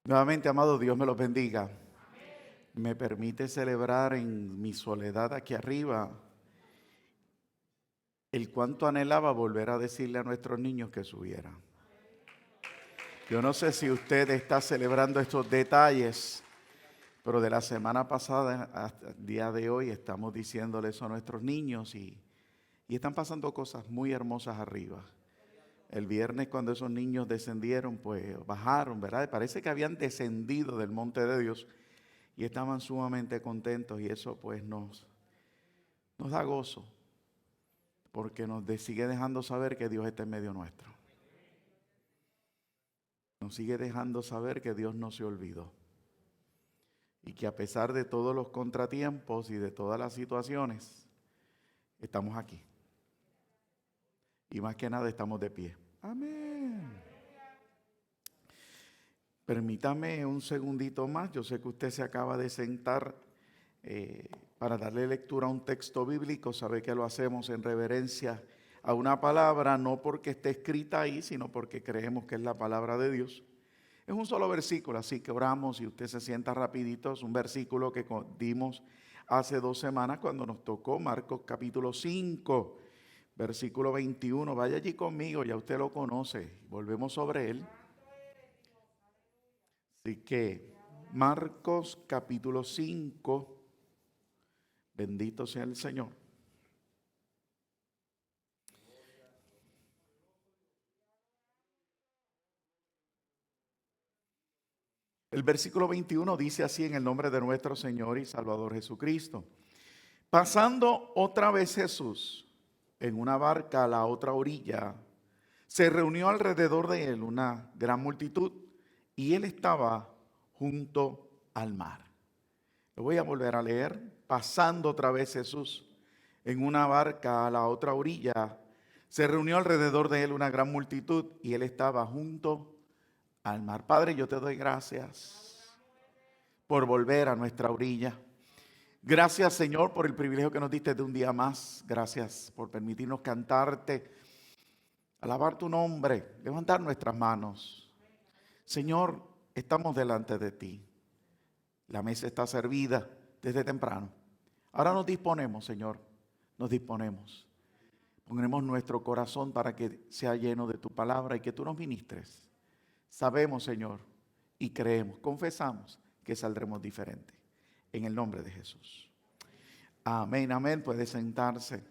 Nuevamente, amado, Dios me los bendiga. Me permite celebrar en mi soledad aquí arriba el cuánto anhelaba volver a decirle a nuestros niños que subieran. Yo no sé si usted está celebrando estos detalles, pero de la semana pasada hasta el día de hoy estamos diciéndole eso a nuestros niños y están pasando cosas muy hermosas arriba. El viernes cuando esos niños descendieron, pues bajaron, ¿verdad? Parece que habían descendido del monte de Dios y estaban sumamente contentos y eso pues nos da gozo porque sigue dejando saber que Dios está en medio nuestro. Nos sigue dejando saber que Dios no se olvidó y que a pesar de todos los contratiempos y de todas las situaciones, estamos aquí. Y más que nada estamos de pie. Amén. Permítame un segundito más. Yo sé que usted se acaba de sentar para darle lectura a un texto bíblico. Sabe que lo hacemos en reverencia a una palabra, no porque esté escrita ahí, sino porque creemos que es la palabra de Dios. Es un solo versículo, así que oramos y usted se sienta rapidito. Es un versículo que dimos hace 2 semanas cuando nos tocó Marcos capítulo 5, versículo 21. Vaya allí conmigo, ya usted lo conoce. Volvemos sobre él. Así que Marcos capítulo 5, bendito sea el Señor. El versículo 21 dice así: en el nombre de nuestro Señor y Salvador Jesucristo. Pasando otra vez Jesús en una barca a la otra orilla, se reunió alrededor de él una gran multitud y él estaba junto al mar. Lo voy a volver a leer. Pasando otra vez Jesús en una barca a la otra orilla, se reunió alrededor de él una gran multitud y él estaba junto al mar. Padre, yo te doy gracias por volver a nuestra orilla. Gracias, Señor, por el privilegio que nos diste de un día más. Gracias por permitirnos cantarte, alabar tu nombre, levantar nuestras manos. Señor, estamos delante de ti. La mesa está servida desde temprano. Ahora nos disponemos, Señor, nos disponemos. Pondremos nuestro corazón para que sea lleno de tu palabra y que tú nos ministres. Sabemos, Señor, y creemos, confesamos que saldremos diferentes. En el nombre de Jesús. Amén, amén. Puede sentarse.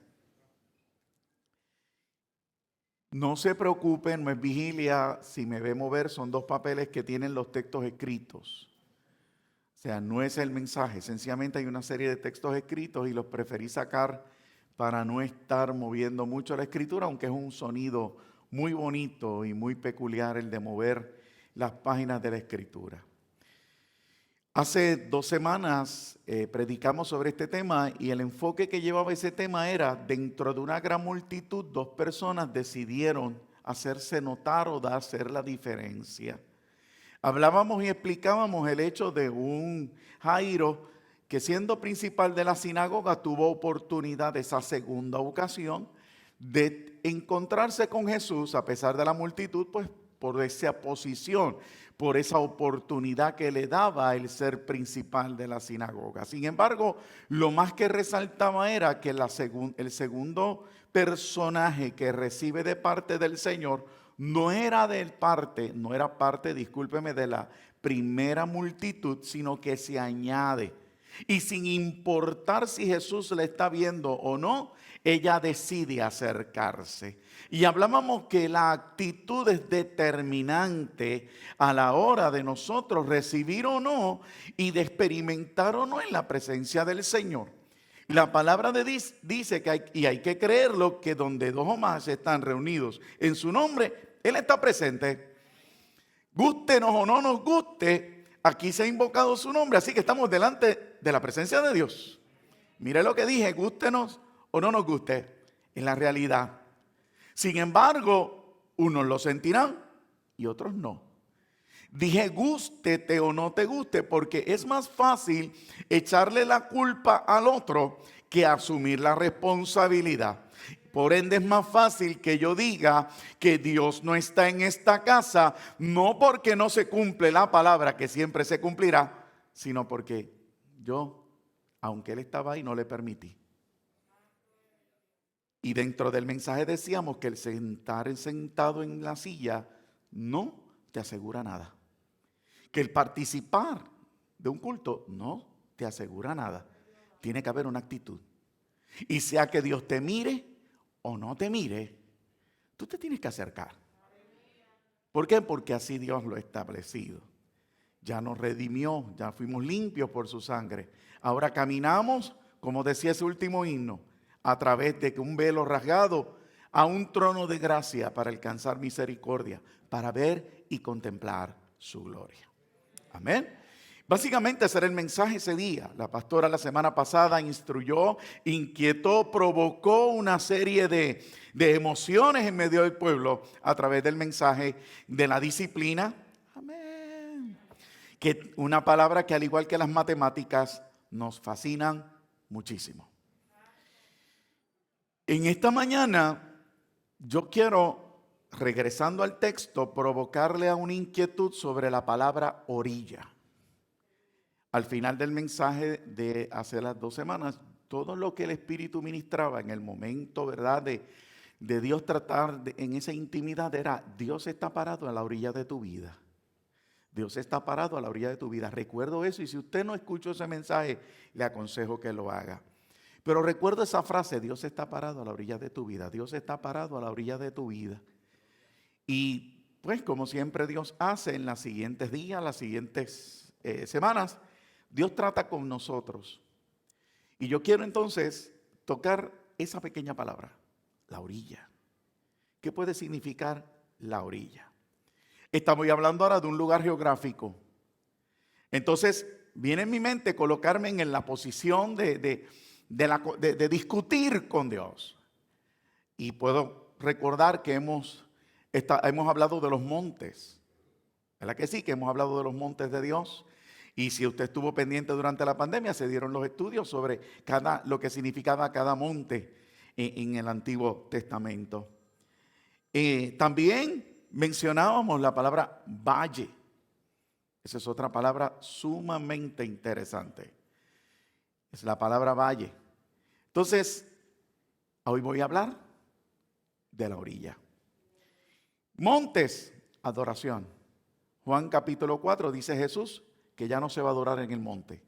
No se preocupen, no es vigilia. Si me ve mover, son 2 papeles que tienen los textos escritos. O sea, no es el mensaje. Sencillamente hay una serie de textos escritos y los preferí sacar para no estar moviendo mucho la escritura, aunque es un sonido muy bonito y muy peculiar el de mover las páginas de la escritura. Hace 2 semanas predicamos sobre este tema y el enfoque que llevaba ese tema era: dentro de una gran multitud, 2 personas decidieron hacerse notar o hacer la diferencia. Hablábamos y explicábamos el hecho de un Jairo que, siendo principal de la sinagoga, tuvo oportunidad de esa segunda ocasión de encontrarse con Jesús a pesar de la multitud, pues por esa posición, por esa oportunidad que le daba el ser principal de la sinagoga. Sin embargo, lo más que resaltaba era que el segundo personaje que recibe de parte del Señor no era parte, discúlpeme, de la primera multitud, sino que se añade. Y sin importar si Jesús le está viendo o no, ella decide acercarse. Y hablábamos que la actitud es determinante a la hora de nosotros recibir o no y de experimentar o no en la presencia del Señor. La palabra de Dios dice que hay que creerlo, que donde 2 o más están reunidos en su nombre, Él está presente. Gústenos o no nos guste, aquí se ha invocado su nombre, así que estamos delante de la presencia de Dios. Mire lo que dije: gústenos o no nos guste, en la realidad. Sin embargo, unos lo sentirán y otros no. Dije gústete o no te guste porque es más fácil echarle la culpa al otro que asumir la responsabilidad. Por ende es más fácil que yo diga que Dios no está en esta casa, no porque no se cumple la palabra, que siempre se cumplirá, sino porque yo, aunque Él estaba ahí, no le permití. Y dentro del mensaje decíamos que el sentar sentado en la silla no te asegura nada. Que el participar de un culto no te asegura nada. Tiene que haber una actitud. Y sea que Dios te mire o no te mire, tú te tienes que acercar. ¿Por qué? Porque así Dios lo ha establecido. Ya nos redimió, ya fuimos limpios por su sangre. Ahora caminamos, como decía ese último himno, a través de un velo rasgado a un trono de gracia para alcanzar misericordia, para ver y contemplar su gloria. Amén. Básicamente ese era el mensaje ese día. La pastora la semana pasada instruyó, inquietó, provocó una serie de emociones en medio del pueblo a través del mensaje de la disciplina. Amén. Que una palabra que al igual que las matemáticas nos fascinan muchísimo. En esta mañana yo quiero, regresando al texto, provocarle a una inquietud sobre la palabra orilla. Al final del mensaje de hace las 2 semanas, todo lo que el Espíritu ministraba en el momento, ¿verdad?, de Dios tratar en esa intimidad era: Dios está parado a la orilla de tu vida. Dios está parado a la orilla de tu vida. Recuerdo eso, y si usted no escuchó ese mensaje, le aconsejo que lo haga. Pero recuerdo esa frase: Dios está parado a la orilla de tu vida. Dios está parado a la orilla de tu vida. Y pues como siempre Dios hace en los siguientes días, las siguientes semanas, Dios trata con nosotros. Y yo quiero entonces tocar esa pequeña palabra, la orilla. ¿Qué puede significar la orilla? Estamos hablando ahora de un lugar geográfico. Entonces viene en mi mente colocarme en la posición de discutir con Dios. Y puedo recordar que hemos hablado de los montes. ¿Verdad que sí? Que hemos hablado de los montes de Dios. Y si usted estuvo pendiente durante la pandemia, se dieron los estudios sobre lo que significaba cada monte en el Antiguo Testamento. También mencionábamos la palabra valle. Esa es otra palabra sumamente interesante. Es la palabra valle. Entonces, hoy voy a hablar de la orilla. Montes, adoración. Juan capítulo 4 dice Jesús que ya no se va a adorar en el monte.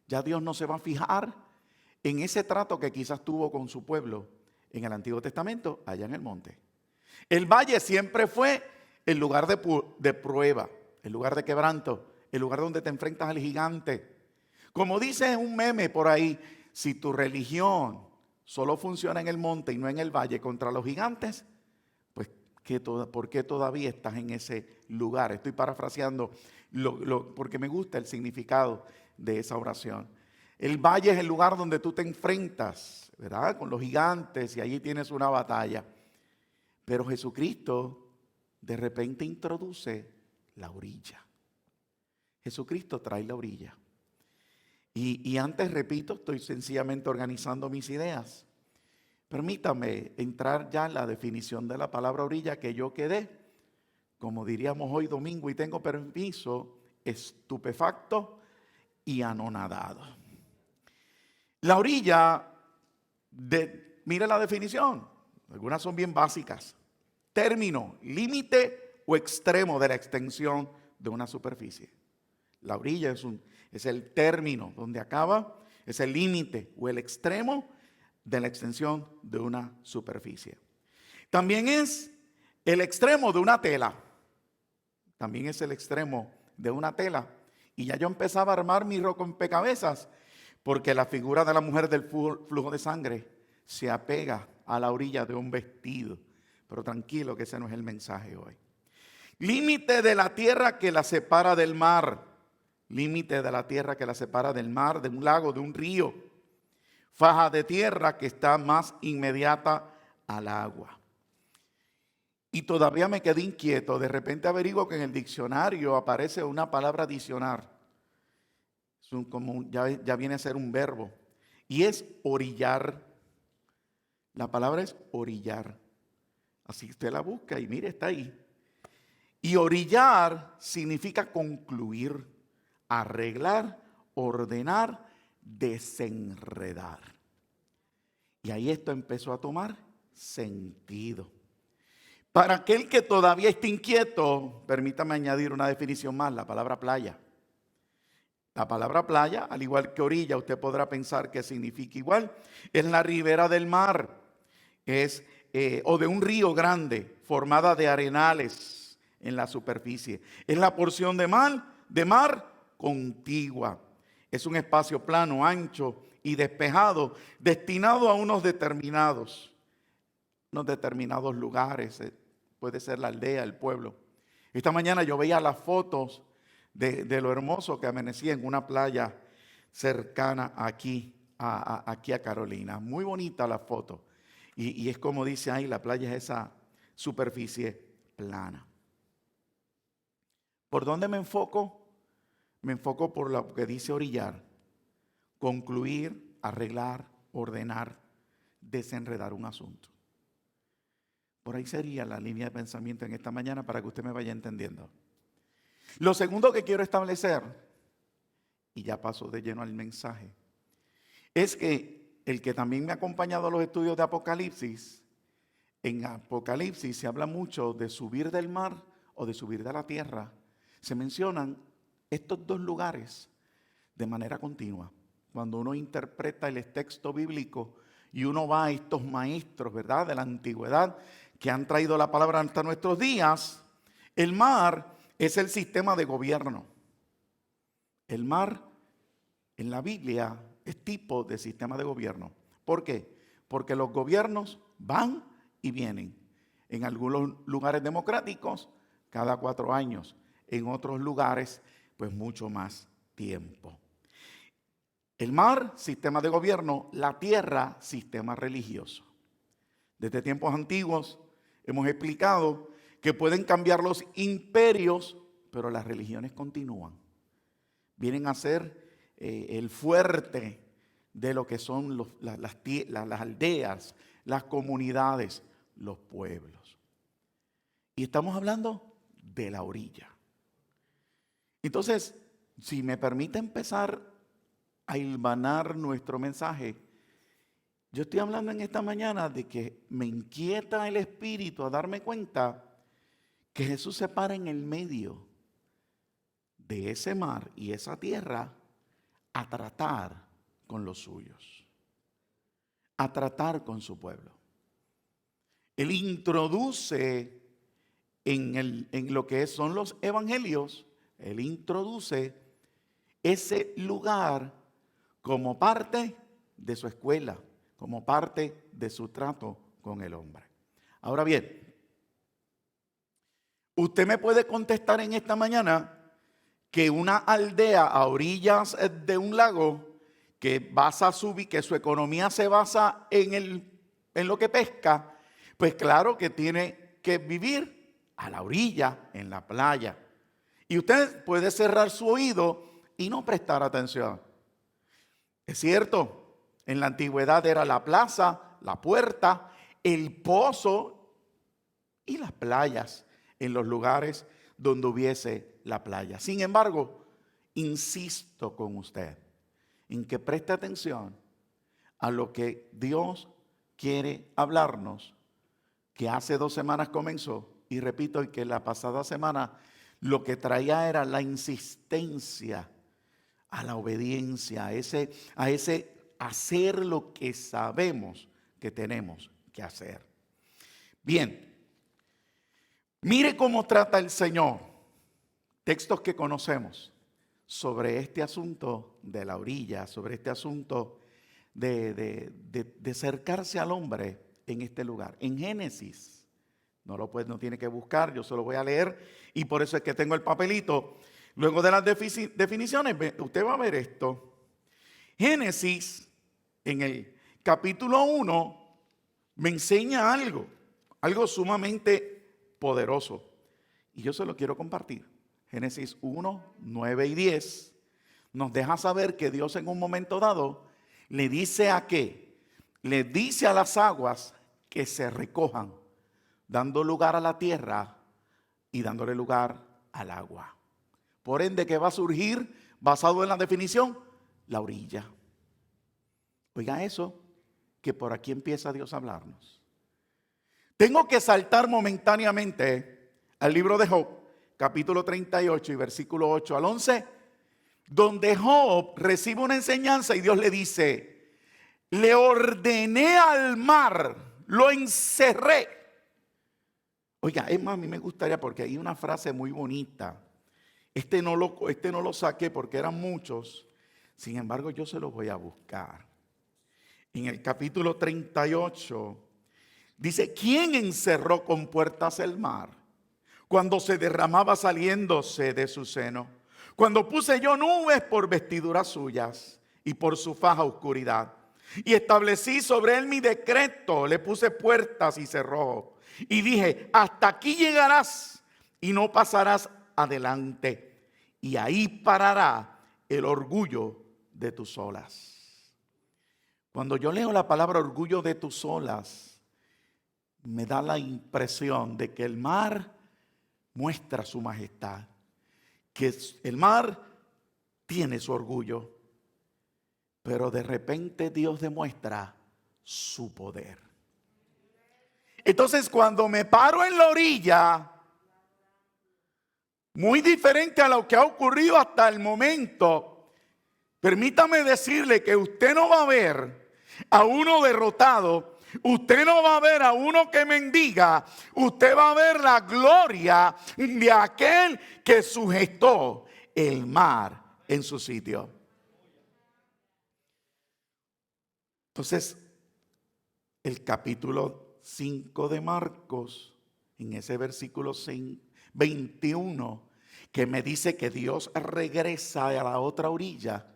Ya Dios no se va a fijar en ese trato que quizás tuvo con su pueblo en el Antiguo Testamento, allá en el monte. El valle siempre fue el lugar de prueba, el lugar de quebranto, el lugar donde te enfrentas al gigante. Como dice un meme por ahí: si tu religión solo funciona en el monte y no en el valle contra los gigantes, pues ¿por qué todavía estás en ese lugar? Estoy parafraseando porque me gusta el significado de esa oración. El valle es el lugar donde tú te enfrentas, ¿verdad?, con los gigantes, y allí tienes una batalla. Pero Jesucristo de repente introduce la orilla. Jesucristo trae la orilla. Y antes, repito, estoy sencillamente organizando mis ideas. Permítame entrar ya en la definición de la palabra orilla, que yo quedé, como diríamos hoy domingo, y tengo permiso, estupefacto y anonadado. La orilla, mire la definición, algunas son bien básicas. Término, límite o extremo de la extensión de una superficie. La orilla es el término donde acaba, es el límite o el extremo de la extensión de una superficie. También es el extremo de una tela. También es el extremo de una tela. Y ya yo empezaba a armar mi rompecabezas, porque la figura de la mujer del flujo de sangre se apega a la orilla de un vestido. Pero tranquilo, que ese no es el mensaje hoy. Límite de la tierra que la separa del mar. Límite de la tierra que la separa del mar, de un lago, de un río. Faja de tierra que está más inmediata al agua. Y todavía me quedé inquieto. De repente averiguo que en el diccionario aparece una palabra adicionar. Ya viene a ser un verbo. Y es orillar. La palabra es orillar. Así usted la busca y mire, está ahí. Y orillar significa concluir, arreglar, ordenar, desenredar. Y ahí esto empezó a tomar sentido. Para aquel que todavía está inquieto, permítame añadir una definición más, la palabra playa. La palabra playa, al igual que orilla, usted podrá pensar que significa igual. Es la ribera del mar, o de un río grande, formada de arenales en la superficie. Es la porción de mar contigua. Es un espacio plano, ancho y despejado, destinado a unos determinados lugares. Puede ser la aldea, el pueblo. Esta mañana yo veía las fotos de lo hermoso que amanecía en una playa cercana aquí a Carolina. Muy bonita la foto. Y es como dice ahí, la playa es esa superficie plana. ¿Por dónde me enfoco? Me enfoco por lo que dice orillar. Concluir, arreglar, ordenar, desenredar un asunto. Por ahí sería la línea de pensamiento en esta mañana para que usted me vaya entendiendo. Lo segundo que quiero establecer, y ya paso de lleno al mensaje, es que el que también me ha acompañado a los estudios de Apocalipsis, en Apocalipsis se habla mucho de subir del mar o de subir de la tierra. Se mencionan estos dos lugares de manera continua. Cuando uno interpreta el texto bíblico y uno va a estos maestros, ¿verdad?, de la antigüedad que han traído la palabra hasta nuestros días, el mar es el sistema de gobierno. El mar en la Biblia es tipo de sistema de gobierno. ¿Por qué? Porque los gobiernos van y vienen. En algunos lugares democráticos, cada 4 años. En otros lugares, pues mucho más tiempo. El mar, sistema de gobierno. La tierra, sistema religioso. Desde tiempos antiguos hemos explicado que pueden cambiar los imperios, pero las religiones continúan. Vienen a ser el fuerte de lo que son las aldeas, las comunidades, los pueblos. Y estamos hablando de la orilla. Entonces, si me permite empezar a hilvanar nuestro mensaje, yo estoy hablando en esta mañana de que me inquieta el espíritu a darme cuenta que Jesús se para en el medio de ese mar y esa tierra a tratar con los suyos, a tratar con su pueblo. Él introduce en lo que son los evangelios, él introduce ese lugar como parte de su escuela, como parte de su trato con el hombre. Ahora bien, usted me puede contestar en esta mañana que una aldea a orillas de un lago que su economía se basa en lo que pesca, pues claro que tiene que vivir a la orilla, en la playa. Y usted puede cerrar su oído y no prestar atención. Es cierto, en la antigüedad era la plaza, la puerta, el pozo y las playas en los lugares donde hubiese la playa. Sin embargo, insisto con usted en que preste atención a lo que Dios quiere hablarnos, que hace 2 semanas comenzó, y repito, que la pasada semana lo que traía era la insistencia a la obediencia, a ese hacer lo que sabemos que tenemos que hacer. Bien, mire cómo trata el Señor textos que conocemos sobre este asunto de la orilla, sobre este asunto de acercarse al hombre en este lugar. En Génesis, no tiene que buscar, yo se lo voy a leer y por eso es que tengo el papelito. Luego de las definiciones, usted va a ver esto. Génesis, en el capítulo 1, me enseña algo sumamente poderoso. Y yo se lo quiero compartir. Génesis 1, 9 y 10 nos deja saber que Dios en un momento dado le dice a qué? le dice a las aguas que se recojan, dando lugar a la tierra y dándole lugar al agua. Por ende, ¿qué va a surgir basado en la definición? La orilla. Oiga eso, que por aquí empieza Dios a hablarnos. Tengo que saltar momentáneamente al libro de Job, capítulo 38 y versículo 8 al 11, donde Job recibe una enseñanza y Dios le dice: le ordené al mar, lo encerré. Oiga, es más, a mí me gustaría, porque hay una frase muy bonita. Este no lo saqué porque eran muchos. Sin embargo, yo se los voy a buscar. En el capítulo 38 dice: ¿quién encerró con puertas el mar cuando se derramaba saliéndose de su seno? Cuando puse yo nubes por vestiduras suyas y por su faja oscuridad. Y establecí sobre él mi decreto, le puse puertas y cerró. Y dije: hasta aquí llegarás y no pasarás adelante. Y ahí parará el orgullo de tus olas. Cuando yo leo la palabra orgullo de tus olas, me da la impresión de que el mar muestra su majestad, que el mar tiene su orgullo, pero de repente Dios demuestra su poder. Entonces, cuando me paro en la orilla, muy diferente a lo que ha ocurrido hasta el momento, permítame decirle que usted no va a ver a uno derrotado, usted no va a ver a uno que mendiga, usted va a ver la gloria de aquel que sujetó el mar en su sitio. Entonces, el capítulo 5 de Marcos, en ese versículo 21, que me dice que Dios regresa a la otra orilla,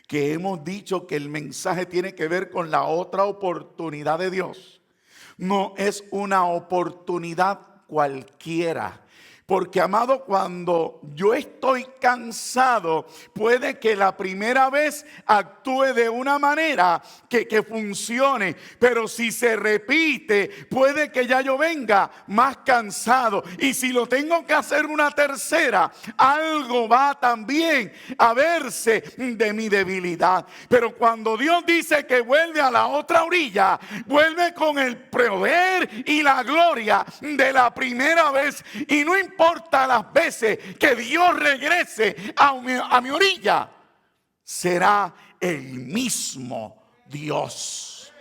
que hemos dicho que el mensaje tiene que ver con la otra oportunidad de Dios. No es una oportunidad cualquiera. Porque, amado, cuando yo estoy cansado, puede que la primera vez actúe de una manera que funcione. Pero si se repite, puede que ya yo venga más cansado. Y si lo tengo que hacer una tercera, algo va también a verse de mi debilidad. Pero cuando Dios dice que vuelve a la otra orilla, vuelve con el poder y la gloria de la primera vez. Y no importa las veces que Dios regrese a mi orilla, será el mismo Dios.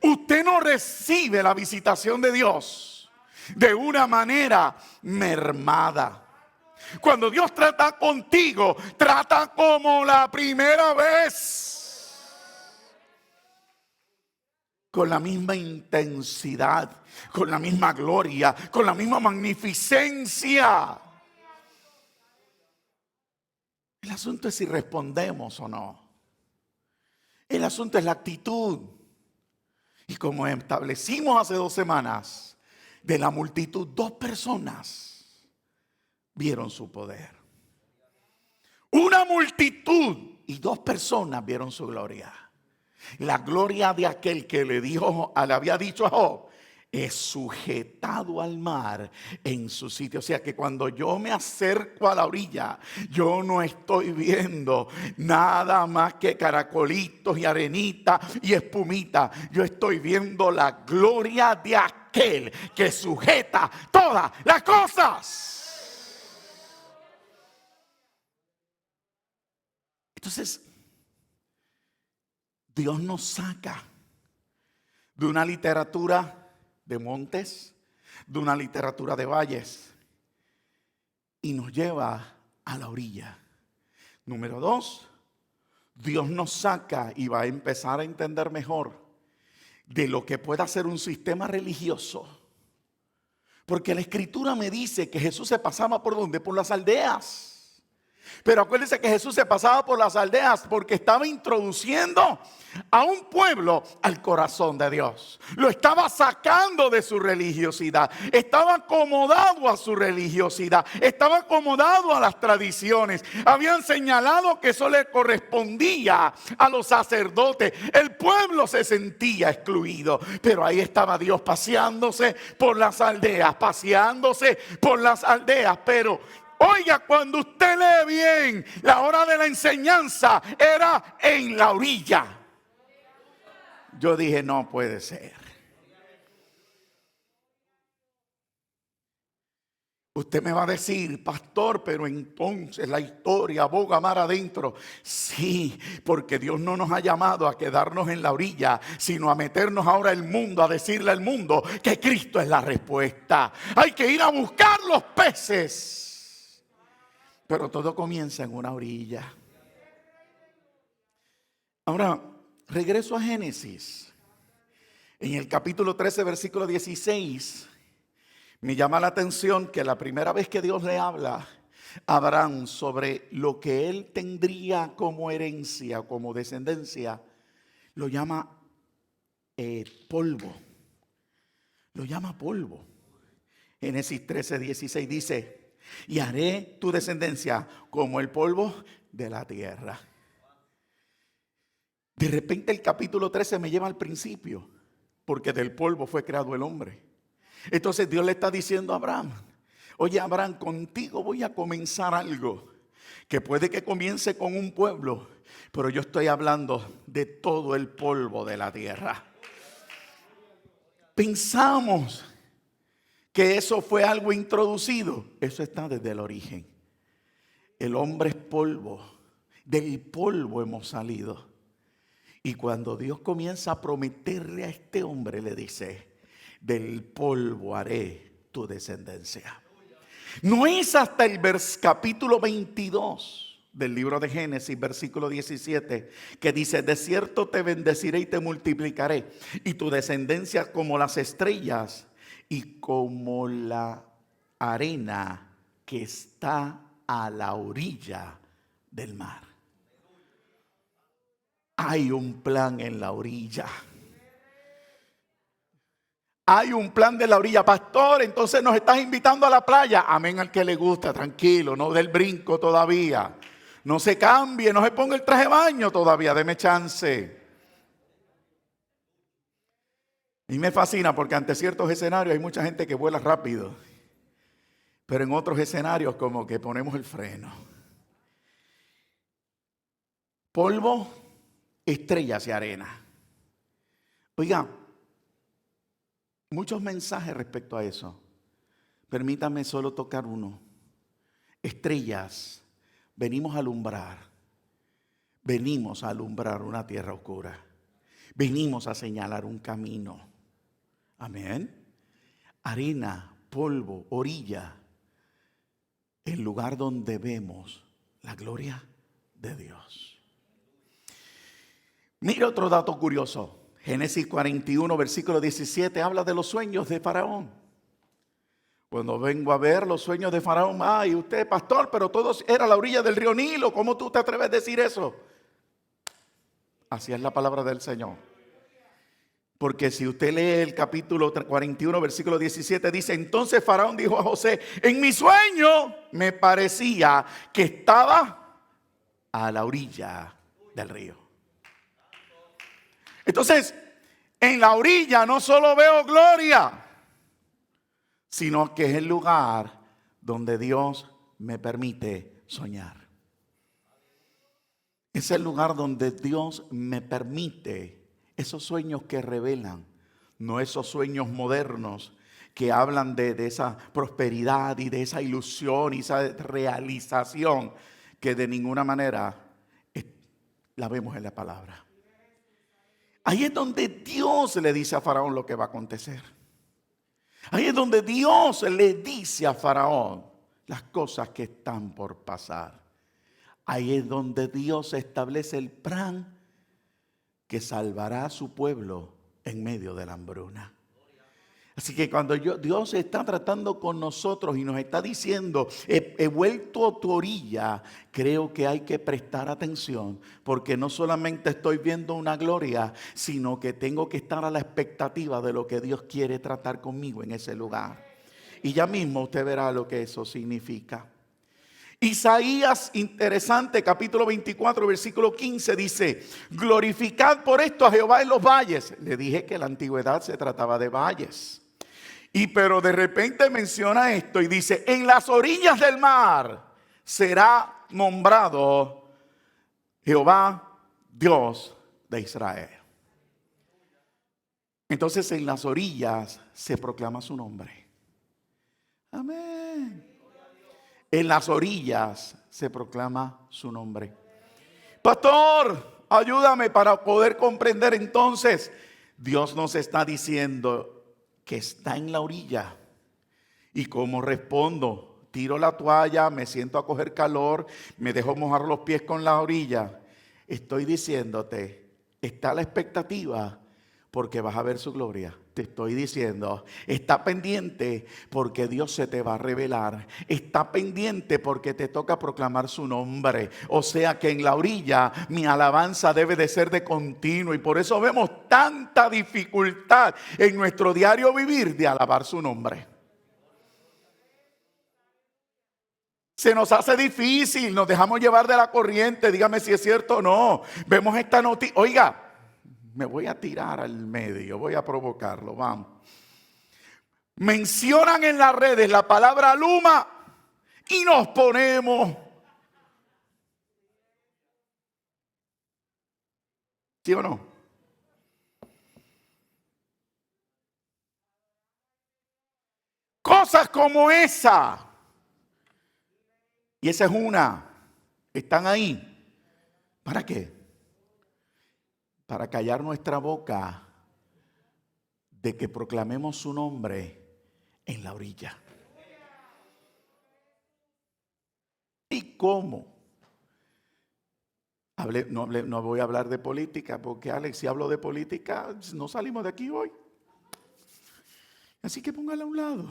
Usted no recibe la visitación de Dios de una manera mermada. Cuando Dios trata contigo, trata como la primera vez, con la misma intensidad, con la misma gloria, con la misma magnificencia. El asunto es si respondemos o no. El asunto es la actitud. Y como establecimos hace 2 semanas, de la multitud, 2 personas vieron su poder. Una multitud y 2 personas vieron su gloria. La gloria de aquel que le había dicho a Job: es sujetado al mar en su sitio. O sea que cuando yo me acerco a la orilla, yo no estoy viendo nada más que caracolitos y arenita y espumita. Yo estoy viendo la gloria de aquel que sujeta todas las cosas. Entonces, Dios nos saca de una literatura de montes, de una literatura de valles, y nos lleva a la orilla. Número 2, Dios nos saca y va a empezar a entender mejor de lo que pueda ser un sistema religioso. Porque la Escritura me dice que Jesús se pasaba ¿por dónde? Por las aldeas. Pero acuérdense que Jesús se pasaba por las aldeas porque estaba introduciendo a un pueblo al corazón de Dios. Lo estaba sacando de su religiosidad. Estaba acomodado a su religiosidad. Estaba acomodado a las tradiciones. Habían señalado que eso le correspondía a los sacerdotes. El pueblo se sentía excluido. Pero ahí estaba Dios paseándose por las aldeas. Paseándose por las aldeas. Pero oiga, cuando usted lee bien, la hora de la enseñanza era en la orilla. Yo dije, no puede ser. Usted me va a decir, pastor, pero entonces la historia aboga mar adentro. Sí, porque Dios no nos ha llamado a quedarnos en la orilla, sino a meternos ahora al mundo, a decirle al mundo que Cristo es la respuesta. Hay que ir a buscar los peces. Pero todo comienza en una orilla. Ahora, regreso a Génesis. En el capítulo 13, versículo 16, me llama la atención que la primera vez que Dios le habla a Abraham sobre lo que él tendría como herencia, como descendencia, lo llama polvo. Lo llama polvo. Génesis 13, 16 dice: y haré tu descendencia como el polvo de la tierra. De repente el capítulo 13 me lleva al principio, porque del polvo fue creado el hombre. Entonces Dios le está diciendo a Abraham: oye, Abraham, contigo voy a comenzar algo que puede que comience con un pueblo, pero yo estoy hablando de todo el polvo de la tierra. Pensamos que eso fue algo introducido. Eso está desde el origen. El hombre es polvo. Del polvo hemos salido. Y cuando Dios comienza a prometerle a este hombre, le dice: del polvo haré tu descendencia. No es hasta el capítulo 22 del libro de Génesis, versículo 17, que dice: de cierto te bendeciré y te multiplicaré, y tu descendencia como las estrellas y como la arena que está a la orilla del mar. Hay un plan en la orilla. Hay un plan de la orilla. Pastor, entonces nos estás invitando a la playa. Amén, al que le gusta, tranquilo, no dé el brinco todavía. No se cambie, no se ponga el traje de baño todavía, deme chance. Y me fascina porque ante ciertos escenarios hay mucha gente que vuela rápido. Pero en otros escenarios como que ponemos el freno. Polvo, estrellas y arena. Oiga, muchos mensajes respecto a eso. Permítame solo tocar uno. Estrellas, venimos a alumbrar. Venimos a alumbrar una tierra oscura. Venimos a señalar un camino. Amén. Arena, polvo, orilla. El lugar donde vemos la gloria de Dios. Mira otro dato curioso. Génesis 41, versículo 17, habla de los sueños de Faraón. Cuando vengo a ver los sueños de Faraón, ay, usted, pastor, pero todo era a la orilla del río Nilo. ¿Cómo tú te atreves a decir eso? Así es la palabra del Señor. Porque si usted lee el capítulo 41, versículo 17, dice: entonces Faraón dijo a José: en mi sueño me parecía que estaba a la orilla del río. Entonces, en la orilla no solo veo gloria, sino que es el lugar donde Dios me permite soñar. Es el lugar donde Dios me permite esos sueños que revelan, no esos sueños modernos que hablan de esa prosperidad y de esa ilusión y esa realización que de ninguna manera la vemos en la palabra. Ahí es donde Dios le dice a Faraón lo que va a acontecer. Ahí es donde Dios le dice a Faraón las cosas que están por pasar. Ahí es donde Dios establece el plan que salvará a su pueblo en medio de la hambruna. Así que cuando Dios está tratando con nosotros y nos está diciendo, he vuelto a tu orilla, creo que hay que prestar atención, porque no solamente estoy viendo una gloria, sino que tengo que estar a la expectativa de lo que Dios quiere tratar conmigo en ese lugar. Y ya mismo usted verá lo que eso significa. Isaías, interesante, capítulo 24, versículo 15 dice, glorificad por esto a Jehová en los valles. Le dije que en la antigüedad se trataba de valles. Pero de repente menciona esto y dice, en las orillas del mar será nombrado Jehová, Dios de Israel. Entonces en las orillas se proclama su nombre. Amén. En las orillas se proclama su nombre. Pastor, ayúdame para poder comprender entonces. Dios nos está diciendo que está en la orilla. ¿Y cómo respondo? Tiro la toalla, me siento a coger calor, me dejo mojar los pies con la orilla. Estoy diciéndote, está la expectativa porque vas a ver su gloria. Te estoy diciendo, está pendiente porque Dios se te va a revelar. Está pendiente porque te toca proclamar su nombre. O sea que en la orilla mi alabanza debe de ser de continuo. Y por eso vemos tanta dificultad en nuestro diario vivir de alabar su nombre. Se nos hace difícil, nos dejamos llevar de la corriente. Dígame si es cierto o no. Vemos esta noticia. Oiga, me voy a tirar al medio, voy a provocarlo, vamos. Mencionan en las redes la palabra Luma y nos ponemos. ¿Sí o no? Cosas como esa. Y esa es una. Están ahí. ¿Para qué? Para callar nuestra boca de que proclamemos su nombre en la orilla. ¿Y cómo? No voy a hablar de política, porque Alex, si hablo de política, no salimos de aquí hoy. Así que póngala a un lado.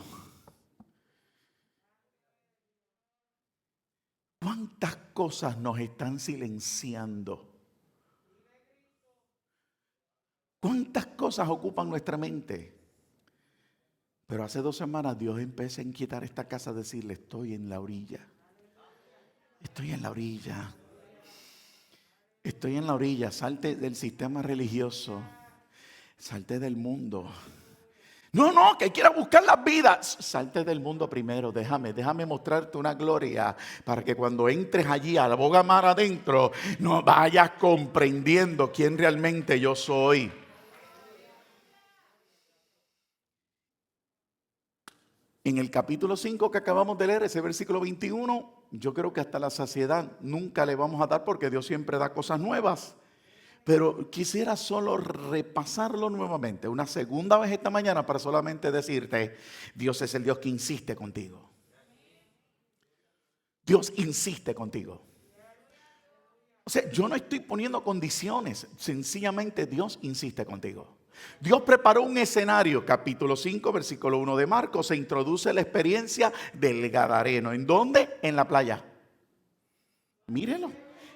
¿Cuántas cosas nos están silenciando? ¿Cuántas cosas ocupan nuestra mente? Pero hace 2 semanas Dios empezó a inquietar esta casa, a decirle, estoy en la orilla. Estoy en la orilla. Estoy en la orilla. Salte del sistema religioso. Salte del mundo. No, que quiera buscar las vidas. Salte del mundo primero. Déjame mostrarte una gloria para que cuando entres allí a la boga mar adentro, no vayas comprendiendo quién realmente yo soy. En el capítulo 5 que acabamos de leer, ese versículo 21, yo creo que hasta la saciedad nunca le vamos a dar porque Dios siempre da cosas nuevas. Pero quisiera solo repasarlo nuevamente, una segunda vez esta mañana para solamente decirte, Dios es el Dios que insiste contigo. Dios insiste contigo. O sea, yo no estoy poniendo condiciones, sencillamente Dios insiste contigo. Dios preparó un escenario, capítulo 5, versículo 1 de Marcos, se introduce la experiencia del Gadareno. ¿En dónde? En la playa. Mírenlo.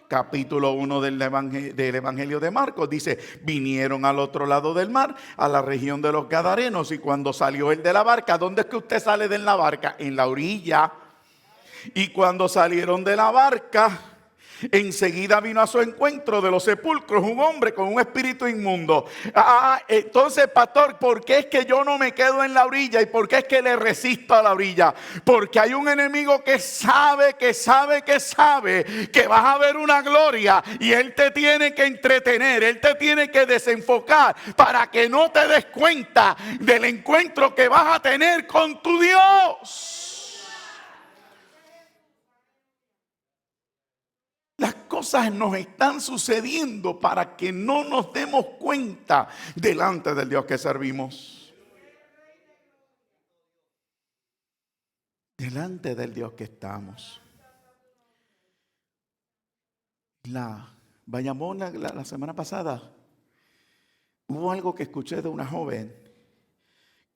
Capítulo 1 del Evangelio de Marcos dice, vinieron al otro lado del mar, a la región de los Gadarenos, y cuando salió él de la barca, ¿dónde es que usted sale de la barca? En la orilla. Y cuando salieron de la barca, enseguida vino a su encuentro de los sepulcros un hombre con un espíritu inmundo. Entonces, pastor, ¿por qué es que yo no me quedo en la orilla? ¿Y por qué es que le resisto a la orilla? Porque hay un enemigo que sabe que vas a ver una gloria y él te tiene que entretener, él te tiene que desenfocar para que no te des cuenta del encuentro que vas a tener con tu Dios. Las cosas nos están sucediendo para que no nos demos cuenta delante del Dios que servimos. Delante del Dios que estamos. Bayamón la semana pasada, hubo algo que escuché de una joven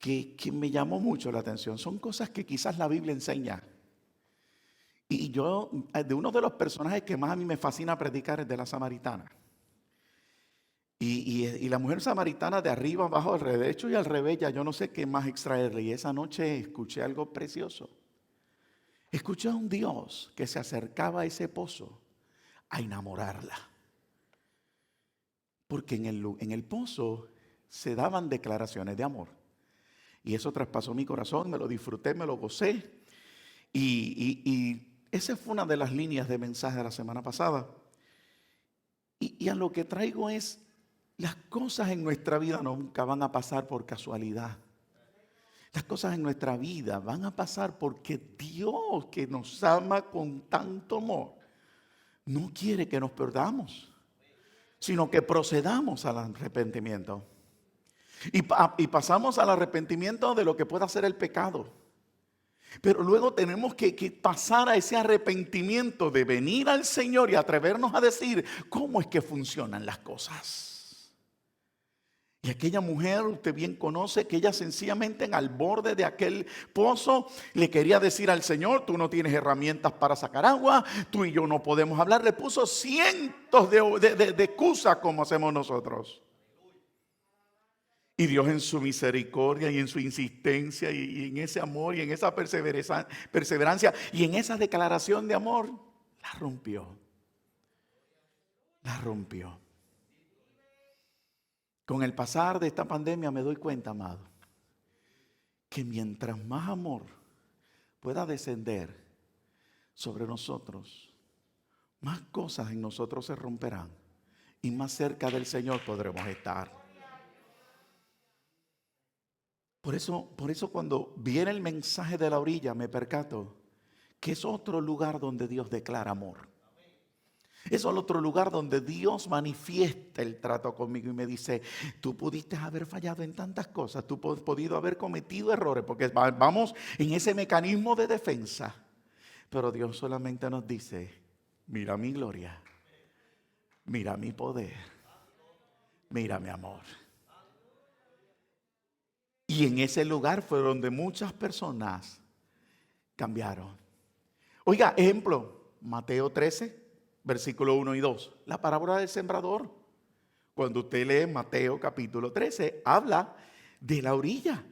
que me llamó mucho la atención. Son cosas que quizás la Biblia enseña. Y yo, de uno de los personajes que más a mí me fascina predicar es de la samaritana. Y la mujer samaritana de arriba, abajo, al derecho y al revés, ya yo no sé qué más extraerle. Y esa noche escuché algo precioso. Escuché a un Dios que se acercaba a ese pozo a enamorarla. Porque en el pozo se daban declaraciones de amor. Y eso traspasó mi corazón, me lo disfruté, me lo gocé. Y esa fue una de las líneas de mensaje de la semana pasada. Y a lo que traigo es, las cosas en nuestra vida nunca van a pasar por casualidad. Las cosas en nuestra vida van a pasar porque Dios, que nos ama con tanto amor, no quiere que nos perdamos, sino que procedamos al arrepentimiento. Y pasamos al arrepentimiento de lo que pueda ser el pecado. Pero luego tenemos que pasar a ese arrepentimiento de venir al Señor y atrevernos a decir cómo es que funcionan las cosas. Y aquella mujer, usted bien conoce que ella sencillamente al borde de aquel pozo le quería decir al Señor: tú no tienes herramientas para sacar agua, tú y yo no podemos hablar. Le puso cientos de excusas como hacemos nosotros. Y Dios en su misericordia y en su insistencia y en ese amor y en esa perseverancia y en esa declaración de amor, la rompió. La rompió. Con el pasar de esta pandemia me doy cuenta, amado, que mientras más amor pueda descender sobre nosotros, más cosas en nosotros se romperán y más cerca del Señor podremos estar. Por eso cuando viene el mensaje de la orilla me percato que es otro lugar donde Dios declara amor. Es el otro lugar donde Dios manifiesta el trato conmigo y me dice: tú pudiste haber fallado en tantas cosas, tú has podido haber cometido errores, porque vamos en ese mecanismo de defensa. Pero Dios solamente nos dice: mira mi gloria, mira mi poder, mira mi amor. Y en ese lugar fue donde muchas personas cambiaron. Oiga, ejemplo, Mateo 13, versículo 1 y 2, la parábola del sembrador. Cuando usted lee Mateo capítulo 13, habla de la orilla.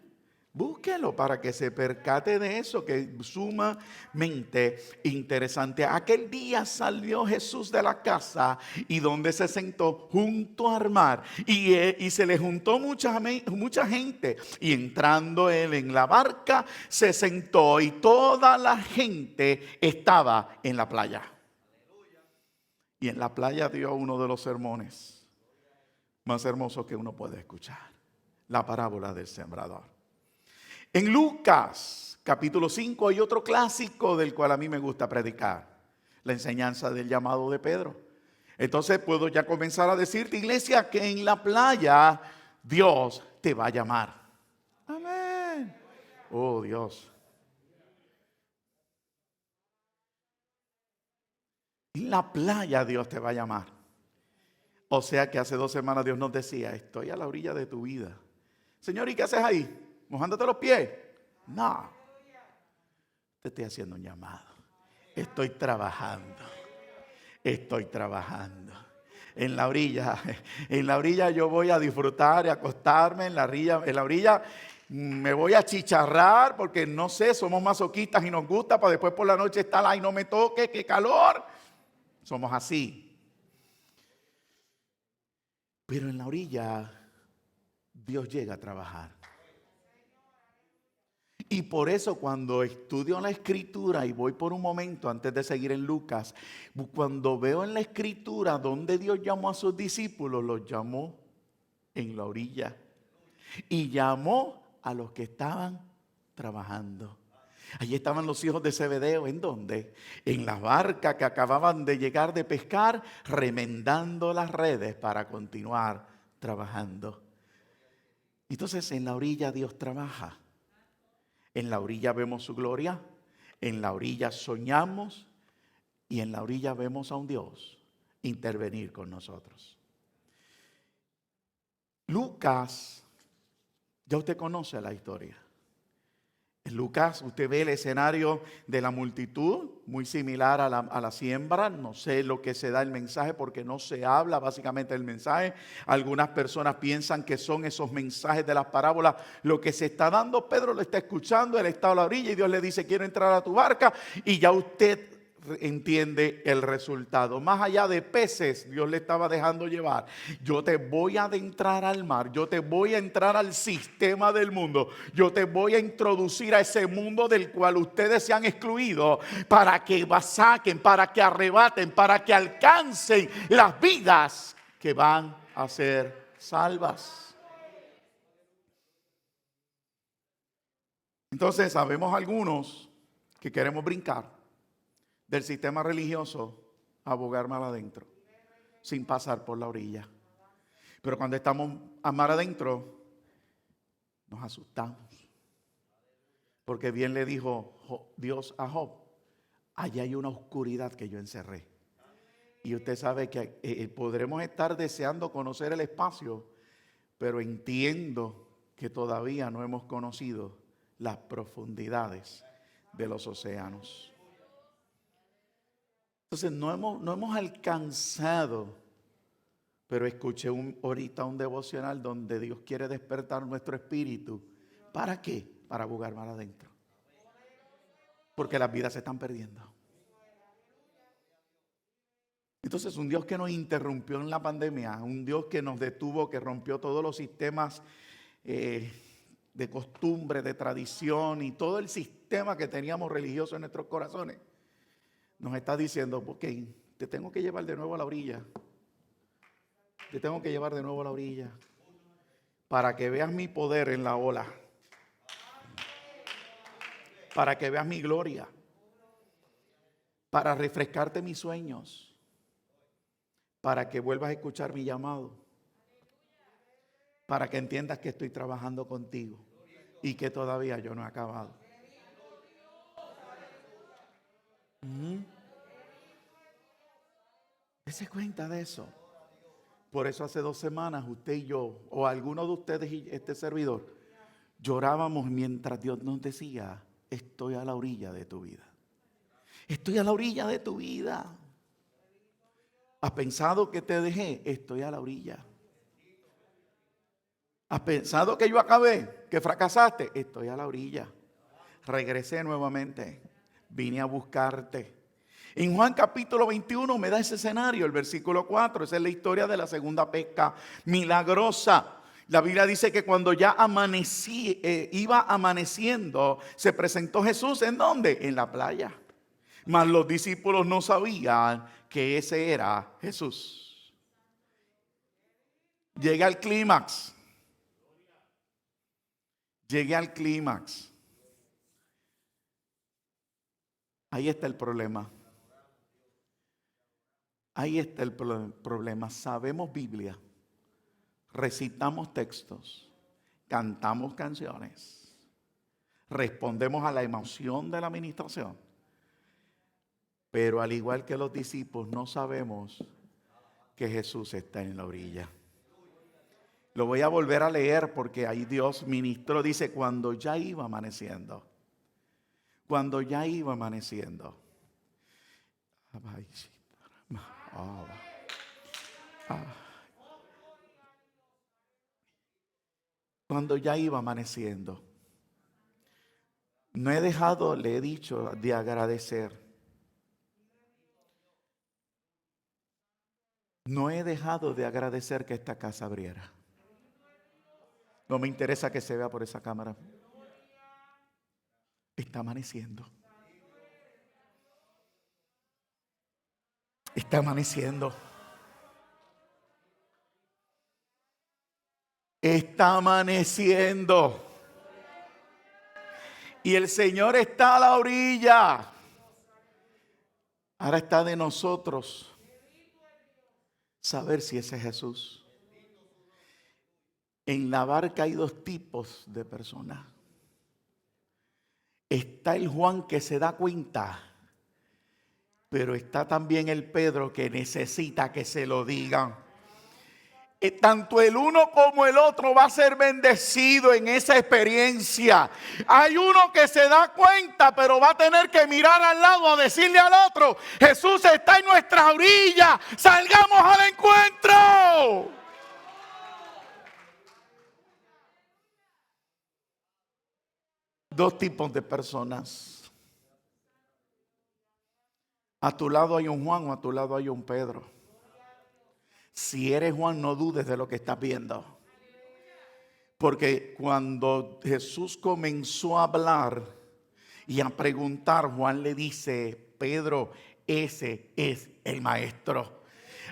Búsquelo para que se percate de eso, que es sumamente interesante. Aquel día salió Jesús de la casa y donde se sentó junto al mar. Y se le juntó mucha gente. Y entrando él en la barca, se sentó y toda la gente estaba en la playa. Y en la playa dio uno de los sermones más hermosos que uno puede escuchar: la parábola del sembrador. En Lucas capítulo 5 hay otro clásico del cual a mí me gusta predicar: la enseñanza del llamado de Pedro. Entonces puedo ya comenzar a decirte, iglesia, que en la playa Dios te va a llamar. Amén. Oh, Dios. En la playa Dios te va a llamar. O sea que hace 2 semanas Dios nos decía: estoy a la orilla de tu vida. Señor, ¿y qué haces ahí? ¿Mojándote los pies? No. Te estoy haciendo un llamado. Estoy trabajando. Estoy trabajando. En la orilla yo voy a disfrutar y acostarme en la orilla me voy a chicharrar porque no sé, somos masoquistas y nos gusta para después por la noche estar ahí, no me toque, qué calor. Somos así. Pero en la orilla Dios llega a trabajar. Y por eso cuando estudio la escritura, y voy por un momento antes de seguir en Lucas, cuando veo en la escritura donde Dios llamó a sus discípulos, los llamó en la orilla. Y llamó a los que estaban trabajando. Allí estaban los hijos de Zebedeo. ¿En dónde? En la barca que acababan de llegar de pescar, remendando las redes para continuar trabajando. Entonces en la orilla Dios trabaja. En la orilla vemos su gloria, en la orilla soñamos y en la orilla vemos a un Dios intervenir con nosotros. Lucas Ya usted conoce la historia. En Lucas usted ve el escenario de la multitud, muy similar a la siembra. No sé lo que se da el mensaje porque no se habla básicamente del mensaje. Algunas personas piensan que son esos mensajes de las parábolas lo que se está dando. Pedro lo está escuchando, él está a la orilla y Dios le dice: quiero entrar a tu barca, y ya usted entiende el resultado. Más allá de peces, Dios le estaba dejando llevar. Yo te voy a adentrar al mar, yo te voy a entrar al sistema del mundo, yo te voy a introducir a ese mundo del cual ustedes se han excluido, para que saquen, para que arrebaten, para que alcancen las vidas que van a ser salvas. Entonces sabemos algunos que queremos brincar del sistema religioso a bogar mar adentro, sin pasar por la orilla. Pero cuando estamos a mar adentro, nos asustamos. Porque bien le dijo Dios a Job: allá hay una oscuridad que yo encerré. Y usted sabe que podremos estar deseando conocer el espacio, pero entiendo que todavía no hemos conocido las profundidades de los océanos. Entonces no hemos alcanzado, pero escuché ahorita un devocional donde Dios quiere despertar nuestro espíritu. ¿Para qué? Para bogar mar adentro. Porque las vidas se están perdiendo. Entonces un Dios que nos interrumpió en la pandemia, un Dios que nos detuvo, que rompió todos los sistemas de costumbre, de tradición y todo el sistema que teníamos religioso en nuestros corazones, nos está diciendo: ok, te tengo que llevar de nuevo a la orilla. Te tengo que llevar de nuevo a la orilla para que veas mi poder en la ola, para que veas mi gloria, para refrescarte mis sueños, para que vuelvas a escuchar mi llamado, para que entiendas que estoy trabajando contigo y que todavía yo no he acabado. Dese cuenta de eso. Por eso hace 2 semanas usted y yo, o alguno de ustedes y este servidor, llorábamos mientras Dios nos decía: estoy a la orilla de tu vida. Estoy a la orilla de tu vida. ¿Has pensado que te dejé? Estoy a la orilla. ¿Has pensado que yo acabé? ¿Que fracasaste? Estoy a la orilla. Regresé nuevamente. Vine a buscarte. En Juan capítulo 21 me da ese escenario, el versículo 4. Esa es la historia de la segunda pesca milagrosa. La Biblia dice que cuando ya iba amaneciendo, se presentó Jesús. ¿En dónde? En la playa. Mas los discípulos no sabían que ese era Jesús. Llega al clímax. Llegué al clímax. Ahí está el problema. Ahí está el problema. Sabemos Biblia, recitamos textos, cantamos canciones, respondemos a la emoción de la administración, pero al igual que los discípulos no sabemos que Jesús está en la orilla. Lo voy a volver a leer porque ahí Dios ministró, dice: cuando ya iba amaneciendo. Cuando ya iba amaneciendo. Cuando ya iba amaneciendo. No he dejado, le he dicho, de agradecer. No he dejado de agradecer que esta casa abriera. No me interesa que se vea por esa cámara. Está amaneciendo. Está amaneciendo. Está amaneciendo. Y el Señor está a la orilla. Ahora está de nosotros saber si ese es Jesús. En la barca hay 2 tipos de personas. Está el Juan que se da cuenta, pero está también el Pedro que necesita que se lo digan. Tanto el uno como el otro va a ser bendecido en esa experiencia. Hay uno que se da cuenta, pero va a tener que mirar al lado a decirle al otro: Jesús está en nuestra orilla, salgamos al encuentro. Dos tipos de personas. A tu lado hay un Juan o a tu lado hay un Pedro. Si eres Juan, no dudes de lo que estás viendo. Porque cuando Jesús comenzó a hablar y a preguntar, Juan le dice: Pedro, ese es el maestro.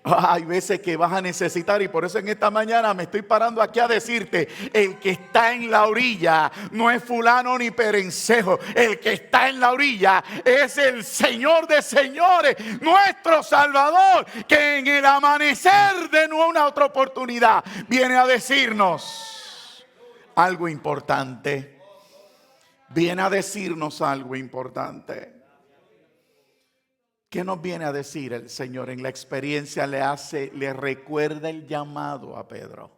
Hay veces que vas a necesitar, y por eso en esta mañana me estoy parando aquí a decirte: el que está en la orilla no es fulano ni perencejo. El que está en la orilla es el Señor de señores, nuestro Salvador, que en el amanecer de una otra oportunidad viene a decirnos algo importante. Viene a decirnos algo importante. ¿Qué nos viene a decir el Señor? En la experiencia le recuerda el llamado a Pedro.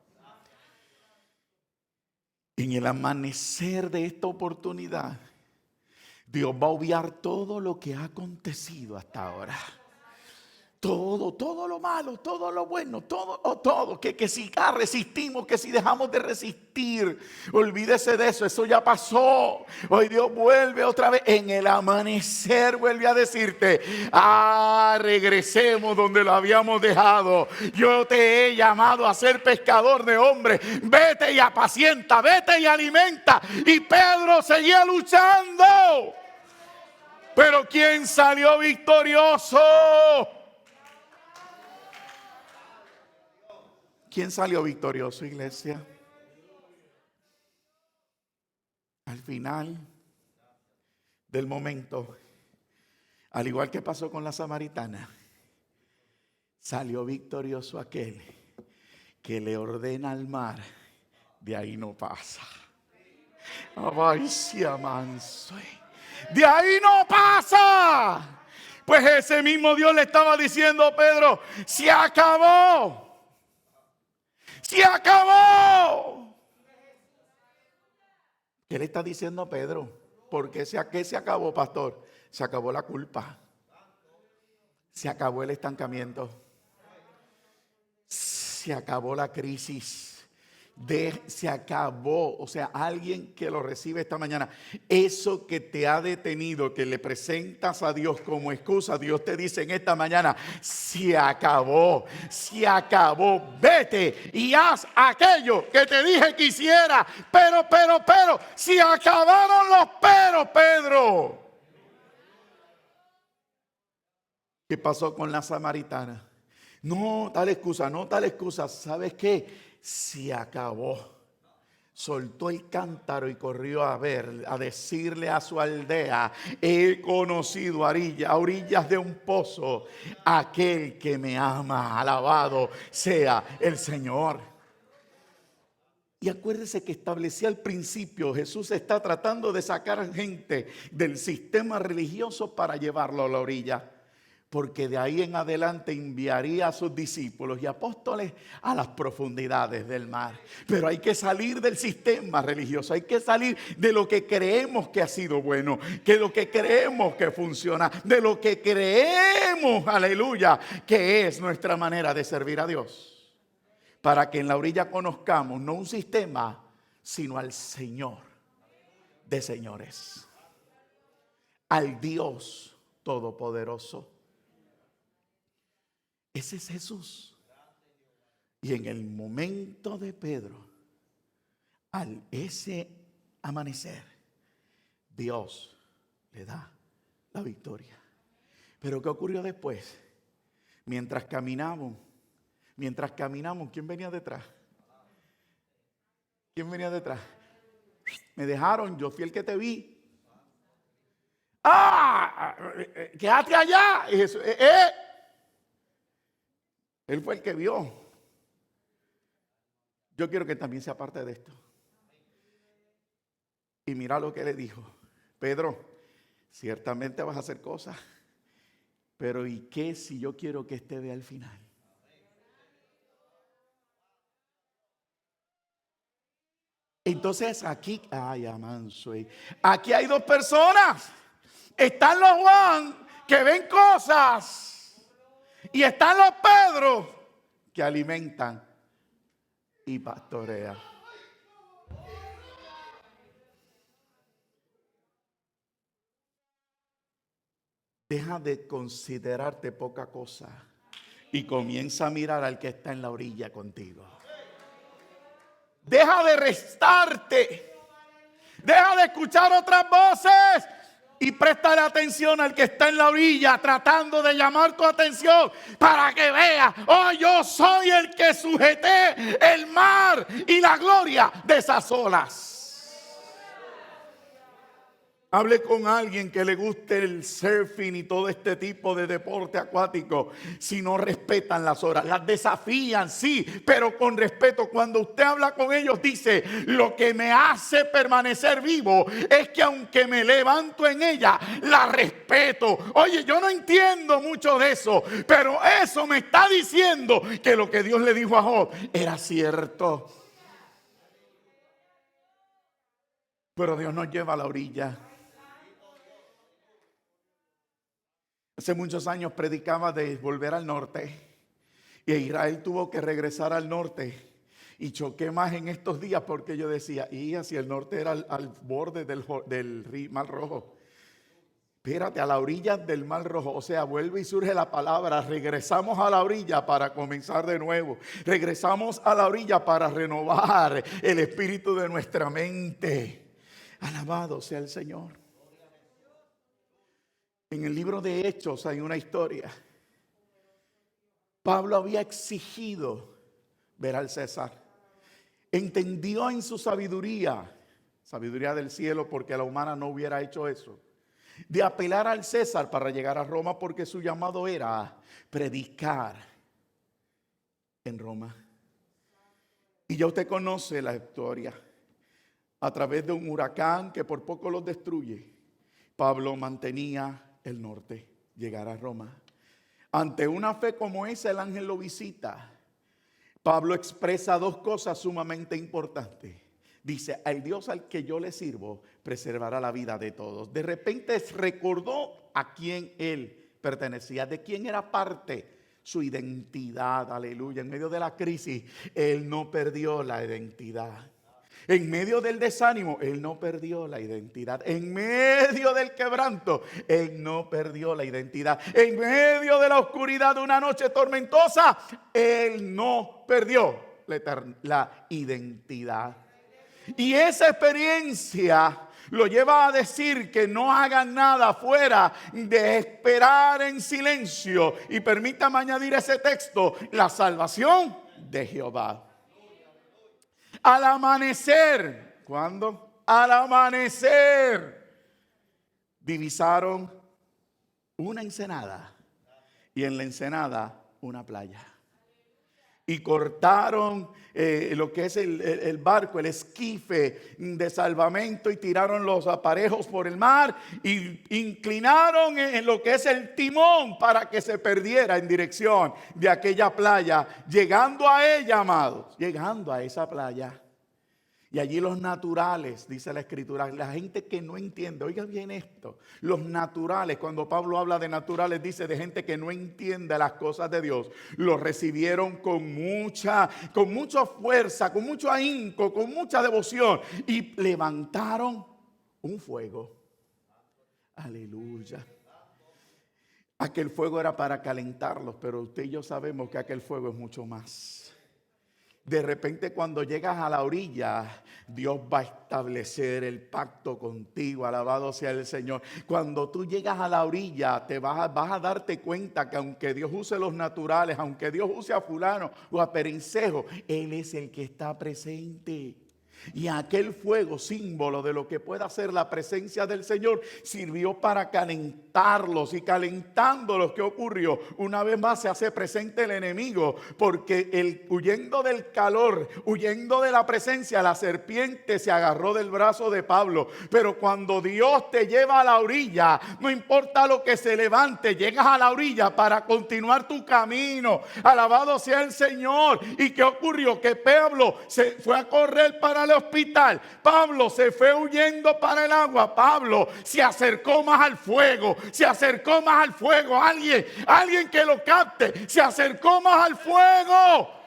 En el amanecer de esta oportunidad, Dios va a obviar todo lo que ha acontecido hasta ahora. Todo lo malo, todo lo bueno, todo. Que si resistimos, que si dejamos de resistir, olvídese de eso, eso ya pasó. Hoy Dios vuelve otra vez, en el amanecer vuelve a decirte: regresemos donde lo habíamos dejado. Yo te he llamado a ser pescador de hombres. Vete y apacienta, vete y alimenta. Y Pedro seguía luchando. Pero ¿quién salió victorioso? ¿Quién salió victorioso, iglesia? Al final del momento, al igual que pasó con la samaritana, salió victorioso aquel que le ordena al mar: de ahí no pasa. De ahí no pasa. Pues ese mismo Dios le estaba diciendo a Pedro: se acabó. ¡Se acabó! ¿Qué le está diciendo a Pedro? ¿Por qué se acabó, pastor? Se acabó la culpa. Se acabó el estancamiento. Se acabó la crisis. Se acabó. O sea, alguien que lo recibe esta mañana, eso que te ha detenido, que le presentas a Dios como excusa, Dios te dice en esta mañana: se acabó, se acabó. Vete y haz aquello que te dije que hiciera. Pero, se acabaron los peros, Pedro. ¿Qué pasó con la samaritana? No tal excusa. ¿Sabes qué? Se acabó. Soltó el cántaro y corrió a decirle a su aldea: he conocido a orillas de un pozo aquel que me ama. Alabado sea el Señor. Y acuérdese que establecía al principio, Jesús está tratando de sacar gente del sistema religioso para llevarlo a la orilla. Porque de ahí en adelante enviaría a sus discípulos y apóstoles a las profundidades del mar. Pero hay que salir del sistema religioso, hay que salir de lo que creemos que ha sido bueno, de lo que creemos que funciona, de lo que creemos, aleluya, que es nuestra manera de servir a Dios. Para que en la orilla conozcamos no un sistema, sino al Señor de señores, al Dios todopoderoso. Ese es Jesús. Y en el momento de Pedro, al ese amanecer, Dios le da la victoria. Pero ¿qué ocurrió después? Mientras caminamos, ¿quién venía detrás? ¿Quién venía detrás? Me dejaron, yo fui el que te vi. Quédate allá. Él fue el que vio. Yo quiero que también sea parte de esto. Y mira lo que le dijo: Pedro, ciertamente vas a hacer cosas, pero ¿y qué si yo quiero que este vea el final? Entonces aquí, ay, amanso, aquí hay dos personas. Están los Juan que ven cosas y están los Pedro que alimentan y pastorean. Deja de considerarte poca cosa y comienza a mirar al que está en la orilla contigo. Deja de restarte. Deja de escuchar otras voces y préstale atención al que está en la orilla tratando de llamar tu atención para que vea, oh, yo soy el que sujeté el mar y la gloria de esas olas. Hable con alguien que le guste el surfing y todo este tipo de deporte acuático. Si no respetan las olas, las desafían, sí, pero con respeto. Cuando usted habla con ellos, dice: lo que me hace permanecer vivo es que aunque me levanto en ella, la respeto. Oye, yo no entiendo mucho de eso, pero eso me está diciendo que lo que Dios le dijo a Job era cierto. Pero Dios nos lleva a la orilla. Hace muchos años predicaba de volver al norte y Israel tuvo que regresar al norte, y choqué más en estos días porque yo decía, y hacia el norte era al borde del Mar Rojo. Espérate, a la orilla del Mar Rojo. O sea, vuelve y surge la palabra: regresamos a la orilla para comenzar de nuevo. Regresamos a la orilla para renovar el espíritu de nuestra mente. Alabado sea el Señor. En el libro de Hechos hay una historia. Pablo había exigido ver al César. Entendió en su sabiduría del cielo, porque la humana no hubiera hecho eso, de apelar al César para llegar a Roma, porque su llamado era predicar en Roma. Y ya usted conoce la historia. A través de un huracán que por poco los destruye, Pablo mantenía el norte, llegar a Roma. Ante una fe como esa, el ángel lo visita. Pablo expresa dos cosas sumamente importantes. Dice: al Dios al que yo le sirvo preservará la vida de todos. De repente recordó a quién él pertenecía, de quién era parte, su identidad. Aleluya. En medio de la crisis, él no perdió la identidad. En medio del desánimo, él no perdió la identidad. En medio del quebranto, él no perdió la identidad. En medio de la oscuridad de una noche tormentosa, él no perdió la identidad. Y esa experiencia lo lleva a decir que no hagan nada fuera de esperar en silencio. Y permítame añadir ese texto: la salvación de Jehová. Al amanecer, ¿cuándo? Al amanecer, divisaron una ensenada, y en la ensenada una playa. Y cortaron lo que es el barco, el esquife de salvamento, y tiraron los aparejos por el mar y inclinaron en lo que es el timón para que se perdiera en dirección de aquella playa. Llegando a ella, amados, llegando a esa playa. Y allí los naturales, dice la Escritura, la gente que no entiende, oiga bien esto, los naturales, cuando Pablo habla de naturales, dice de gente que no entiende las cosas de Dios, los recibieron con mucha fuerza, con mucho ahínco, con mucha devoción, y levantaron un fuego. Aleluya. Aquel fuego era para calentarlos, pero usted y yo sabemos que aquel fuego es mucho más. De repente, cuando llegas a la orilla, Dios va a establecer el pacto contigo. Alabado sea el Señor. Cuando tú llegas a la orilla, vas a darte cuenta que aunque Dios use los naturales, aunque Dios use a fulano o a perencejo, Él es el que está presente. Y aquel fuego, símbolo de lo que pueda hacer la presencia del Señor, sirvió para calentarlos. Y calentándolos, ¿qué ocurrió? Una vez más se hace presente el enemigo, porque huyendo del calor, huyendo de la presencia, la serpiente se agarró del brazo de Pablo. Pero cuando Dios te lleva a la orilla, no importa lo que se levante, llegas a la orilla para continuar tu camino. Alabado sea el Señor. ¿Y qué ocurrió? Que Pablo se fue a correr para al hospital. Pablo se fue huyendo para el agua. Pablo se acercó más al fuego. Se acercó más al fuego. Alguien que lo capte. Se acercó más al fuego.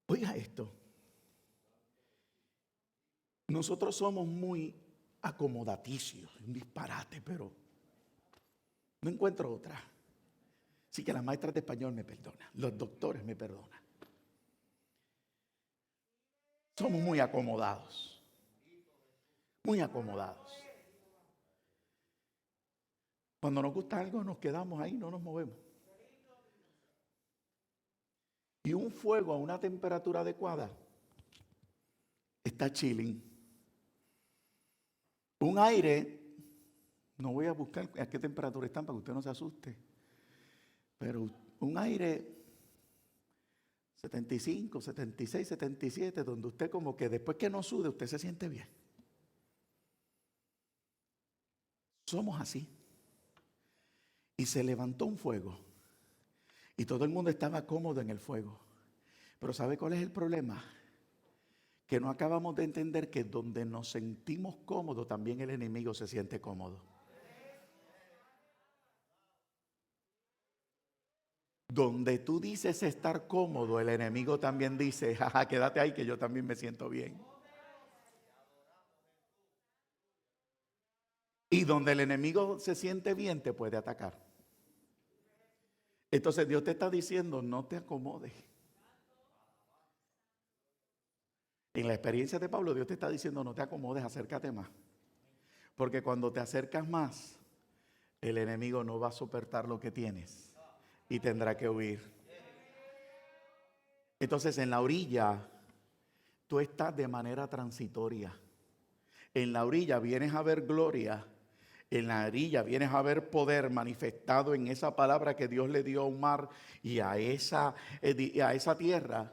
Oiga esto. Nosotros somos muy acomodaticios, un disparate, pero no encuentro otra. Así que las maestras de español me perdonan, los doctores me perdonan. Somos muy acomodados, muy acomodados. Cuando nos gusta algo nos quedamos ahí, no nos movemos. Y un fuego a una temperatura adecuada está chilling. Un aire, no voy a buscar a qué temperatura están para que usted no se asuste, pero un aire 75, 76, 77, donde usted como que después que no sude, usted se siente bien. Somos así. Y se levantó un fuego y todo el mundo estaba cómodo en el fuego. Pero ¿sabe cuál es el problema? Que no acabamos de entender que donde nos sentimos cómodos, también el enemigo se siente cómodo. Donde tú dices estar cómodo, el enemigo también dice, jaja, quédate ahí que yo también me siento bien. Y donde el enemigo se siente bien, te puede atacar. Entonces Dios te está diciendo, no te acomodes. En la experiencia de Pablo, Dios te está diciendo, no te acomodes, acércate más. Porque cuando te acercas más, el enemigo no va a soportar lo que tienes y tendrá que huir. Entonces en la orilla, tú estás de manera transitoria. En la orilla vienes a ver gloria. En la orilla vienes a ver poder manifestado en esa palabra que Dios le dio a un mar y a esa tierra.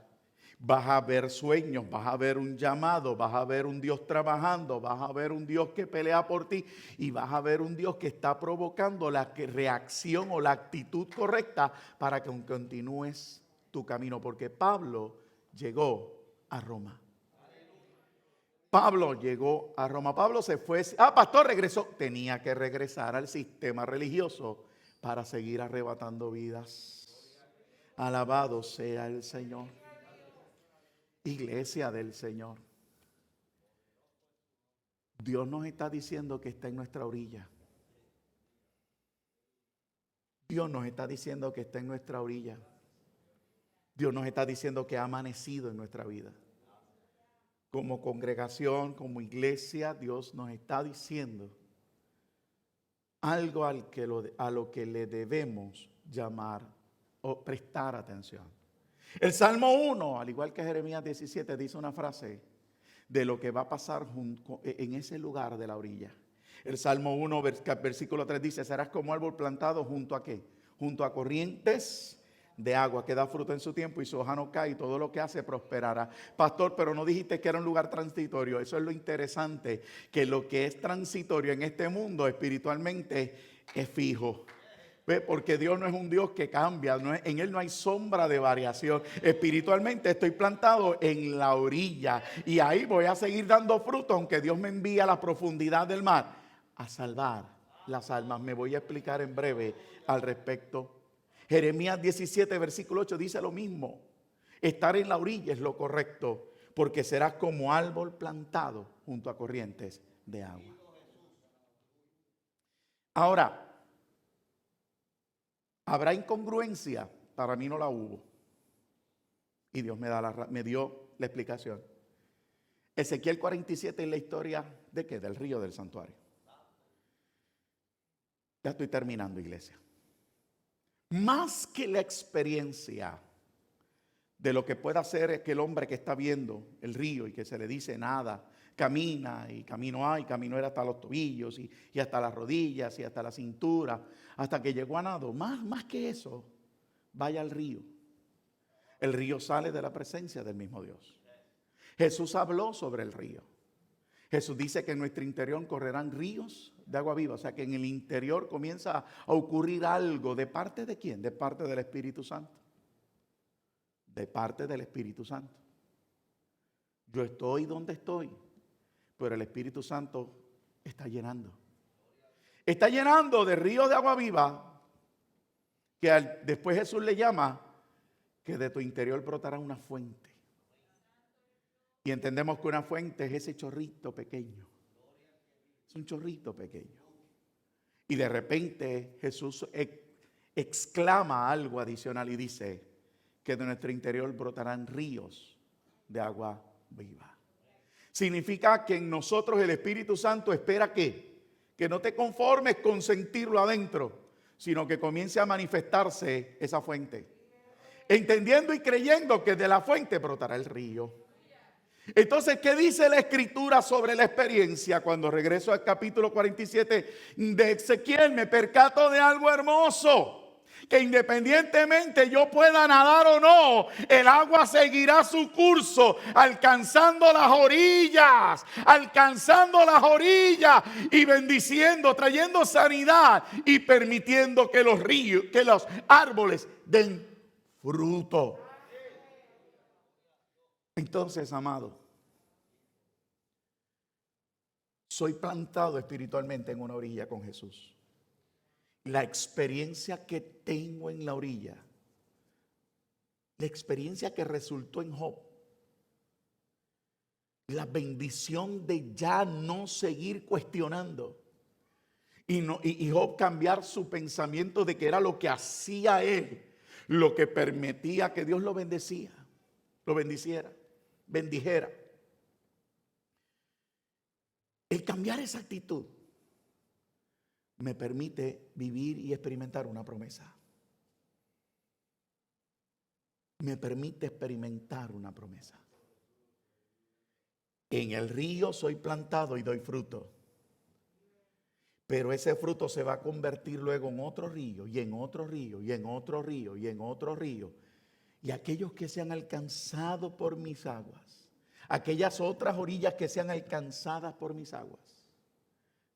Vas a ver sueños, vas a ver un llamado, vas a ver un Dios trabajando, vas a ver un Dios que pelea por ti y vas a ver un Dios que está provocando la reacción o la actitud correcta para que continúes tu camino. Porque Pablo llegó a Roma. Pablo llegó a Roma. Pablo se fue. Pastor, regresó. Tenía que regresar al sistema religioso para seguir arrebatando vidas. Alabado sea el Señor. Iglesia del Señor. Dios nos está diciendo que está en nuestra orilla. Dios nos está diciendo que está en nuestra orilla. Dios nos está diciendo que ha amanecido en nuestra vida. Como congregación, como iglesia, Dios nos está diciendo algo a lo que le debemos llamar o prestar atención. El Salmo 1, al igual que Jeremías 17, dice una frase de lo que va a pasar en ese lugar de la orilla. El Salmo 1, versículo 3 dice, serás como árbol plantado junto a ¿qué? Junto a corrientes de agua que da fruto en su tiempo y su hoja no cae y todo lo que hace prosperará. Pastor, pero no dijiste que era un lugar transitorio. Eso es lo interesante, que lo que es transitorio en este mundo espiritualmente es fijo. Porque Dios no es un Dios que cambia, en Él no hay sombra de variación. Espiritualmente estoy plantado en la orilla y ahí voy a seguir dando fruto, aunque Dios me envíe a la profundidad del mar a salvar las almas. Me voy a explicar en breve al respecto. Jeremías 17, versículo 8 dice lo mismo. Estar en la orilla es lo correcto, porque serás como árbol plantado junto a corrientes de agua. Ahora, ¿habrá incongruencia? Para mí no la hubo. Y Dios me dio la explicación. Ezequiel 47 es la historia ¿de qué? Del río del santuario. Ya estoy terminando, iglesia. Más que la experiencia de lo que puede hacer aquel hombre que está viendo el río y que se le dice nada, camina y camino hay, camino era hasta los tobillos y hasta las rodillas y hasta la cintura, hasta que llegó a nado. Más que eso, vaya al río. El río sale de la presencia del mismo Dios. Jesús habló sobre el río. Jesús dice que en nuestro interior correrán ríos de agua viva. O sea que en el interior comienza a ocurrir algo. ¿De parte de quién? De parte del Espíritu Santo. De parte del Espíritu Santo. Yo estoy donde estoy, pero el Espíritu Santo está llenando. Está llenando de ríos de agua viva, que después Jesús le llama, que de tu interior brotará una fuente. Y entendemos que una fuente es ese chorrito pequeño. Es un chorrito pequeño. Y de repente Jesús exclama algo adicional y dice que de nuestro interior brotarán ríos de agua viva. Significa que en nosotros el Espíritu Santo espera que no te conformes con sentirlo adentro, sino que comience a manifestarse esa fuente. Entendiendo y creyendo que de la fuente brotará el río. Entonces, ¿qué dice la Escritura sobre la experiencia? Cuando regreso al capítulo 47 de Ezequiel, me percato de algo hermoso. Que independientemente yo pueda nadar o no, el agua seguirá su curso, alcanzando las orillas y bendiciendo, trayendo sanidad y permitiendo que los ríos, que los árboles den fruto. Entonces, amado, soy plantado espiritualmente en una orilla con Jesús. La experiencia que tengo en la orilla, la experiencia que resultó en Job, la bendición de ya no seguir cuestionando y Job cambiar su pensamiento de que era lo que hacía él, lo que permitía que Dios lo bendecía, lo bendijera. El cambiar esa actitud me permite vivir y experimentar una promesa. Me permite experimentar una promesa. En el río soy plantado y doy fruto. Pero ese fruto se va a convertir luego en otro río, y en otro río, y en otro río, y en otro río. Y aquellos que sean alcanzados por mis aguas, aquellas otras orillas que sean alcanzadas por mis aguas,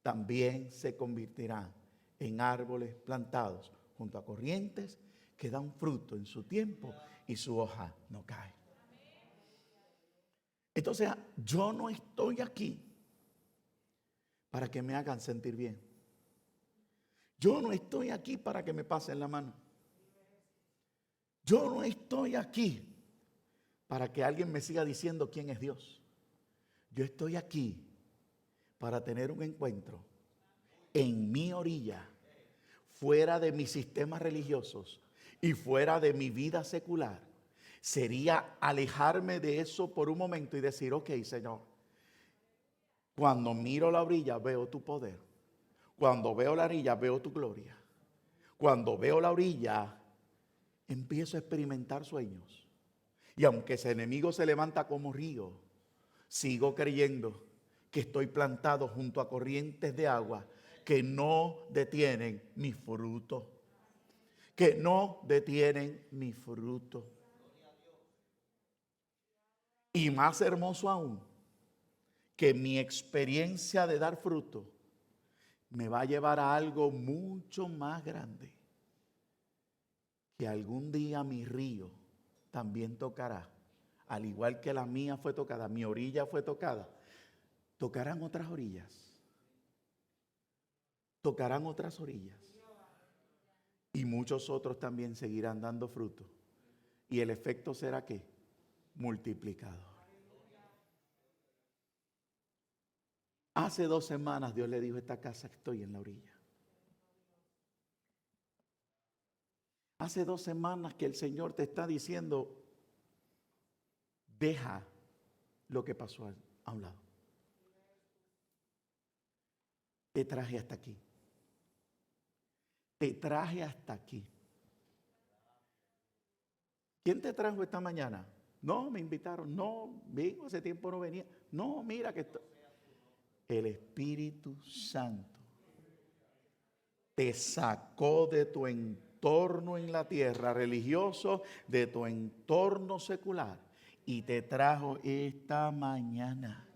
también se convertirán en árboles plantados junto a corrientes que dan fruto en su tiempo y su hoja no cae. Entonces, yo no estoy aquí para que me hagan sentir bien. Yo no estoy aquí para que me pasen la mano. Yo no estoy aquí para que alguien me siga diciendo quién es Dios. Yo estoy aquí para tener un encuentro en mi orilla, fuera de mis sistemas religiosos y fuera de mi vida secular. Sería alejarme de eso por un momento y decir, ok, Señor, cuando miro la orilla veo tu poder. Cuando veo la orilla veo tu gloria. Cuando veo la orilla empiezo a experimentar sueños. Y aunque ese enemigo se levanta como río, sigo creyendo que estoy plantado junto a corrientes de agua que no detienen mi fruto. Que no detienen mi fruto. Y más hermoso aún, que mi experiencia de dar fruto me va a llevar a algo mucho más grande. Que algún día mi río también tocará, al igual que la mía fue tocada, mi orilla fue tocada, tocarán otras orillas. Tocarán otras orillas. Y muchos otros también seguirán dando fruto. Y el efecto será ¿qué? Multiplicador. Hace 2 semanas Dios le dijo a esta casa que estoy en la orilla. Hace 2 semanas que el Señor te está diciendo, deja lo que pasó a un lado. Te traje hasta aquí. Te traje hasta aquí. ¿Quién te trajo esta mañana? No, me invitaron. No, vengo, hace tiempo no venía. No, mira que el Espíritu Santo te sacó de tu entorno en la tierra religioso, de tu entorno secular, y te trajo esta mañana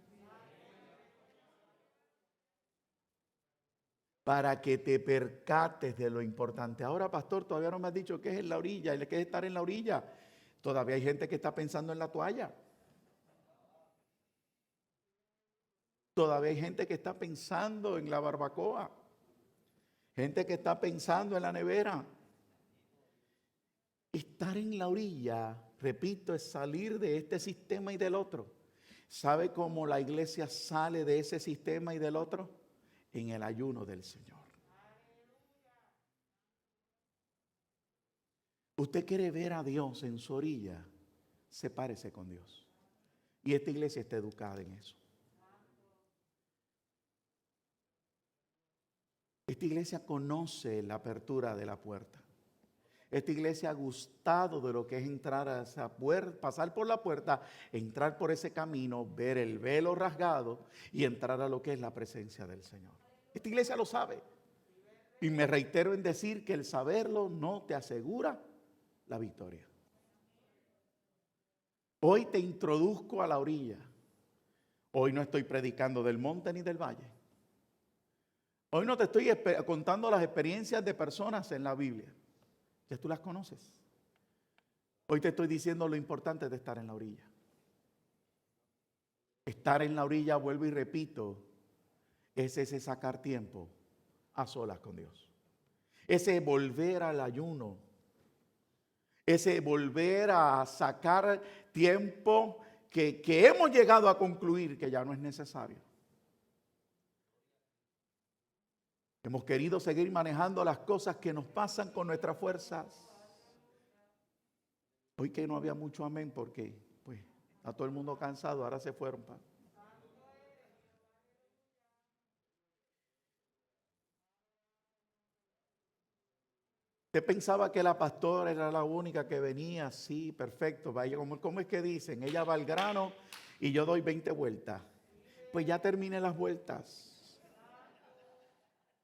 para que te percates de lo importante. Ahora, pastor, todavía no me has dicho qué es en la orilla, y qué es estar en la orilla. Todavía hay gente que está pensando en la toalla. Todavía hay gente que está pensando en la barbacoa. Gente que está pensando en la nevera. Estar en la orilla, repito, es salir de este sistema y del otro. ¿Sabe cómo la iglesia sale de ese sistema y del otro? En el ayuno del Señor. Usted quiere ver a Dios en su orilla, sepárese con Dios. Y esta iglesia está educada en eso. Esta iglesia conoce la apertura de la puerta. Esta iglesia ha gustado de lo que es entrar a esa puerta, pasar por la puerta, entrar por ese camino, ver el velo rasgado y entrar a lo que es la presencia del Señor. Esta iglesia lo sabe. Y me reitero en decir que el saberlo no te asegura la victoria. Hoy te introduzco a la orilla. Hoy no estoy predicando del monte ni del valle. Hoy no te estoy contando las experiencias de personas en la Biblia. Ya tú las conoces. Hoy te estoy diciendo lo importante de estar en la orilla. Estar en la orilla, vuelvo y repito, es ese sacar tiempo a solas con Dios. Ese volver al ayuno. Ese volver a sacar tiempo que hemos llegado a concluir que ya no es necesario. Hemos querido seguir manejando las cosas que nos pasan con nuestras fuerzas. Hoy que no había mucho amén porque pues está todo el mundo cansado, ahora se fueron. Usted pensaba que la pastora era la única que venía, sí, perfecto. Vaya, ¿cómo es que dicen? Ella va al grano y yo doy 20 vueltas. Pues ya terminé las vueltas.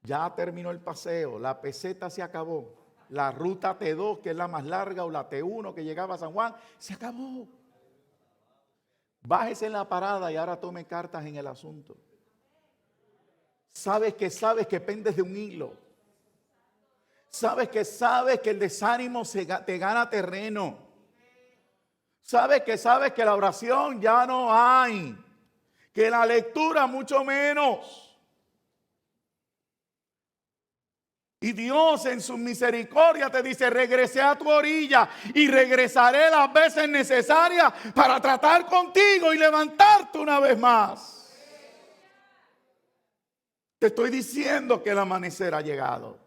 Ya terminó el paseo, la peseta se acabó. La ruta T2, que es la más larga, o la T1 que llegaba a San Juan, se acabó. Bájese en la parada y ahora tome cartas en el asunto. Sabes que pendes de un hilo. Sabes que el desánimo te gana terreno. Sabes que la oración ya no hay. Que la lectura mucho menos. Y Dios en su misericordia te dice, regresé a tu orilla y regresaré las veces necesarias para tratar contigo y levantarte una vez más. Te estoy diciendo que el amanecer ha llegado.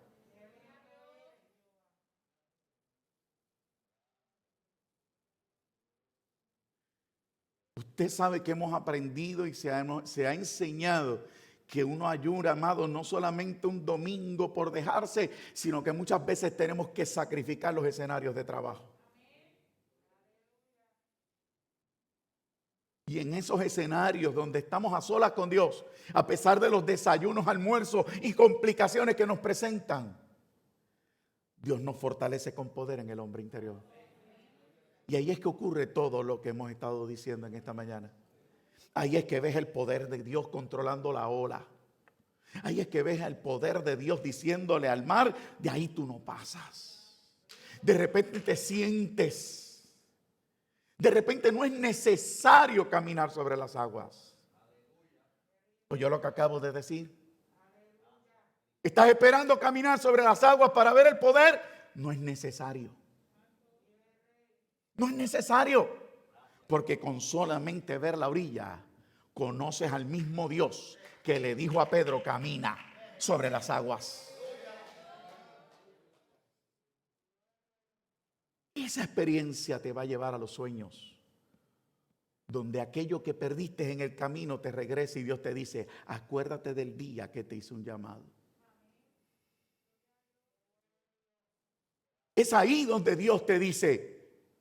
Usted sabe que hemos aprendido y se ha enseñado que uno ayuna, amado, no solamente un domingo por dejarse, sino que muchas veces tenemos que sacrificar los escenarios de trabajo. Y en esos escenarios donde estamos a solas con Dios, a pesar de los desayunos, almuerzos y complicaciones que nos presentan, Dios nos fortalece con poder en el hombre interior. Y ahí es que ocurre todo lo que hemos estado diciendo en esta mañana. Ahí es que ves el poder de Dios controlando la ola. Ahí es que ves el poder de Dios diciéndole al mar, de ahí tú no pasas. De repente te sientes. De repente no es necesario caminar sobre las aguas. ¿Oyó lo que acabo de decir? ¿Estás esperando caminar sobre las aguas para ver el poder? No es necesario. No es necesario. Porque con solamente ver la orilla, conoces al mismo Dios que le dijo a Pedro, camina sobre las aguas. Esa experiencia te va a llevar a los sueños, donde aquello que perdiste en el camino te regresa y Dios te dice, acuérdate del día que te hice un llamado. Es ahí donde Dios te dice,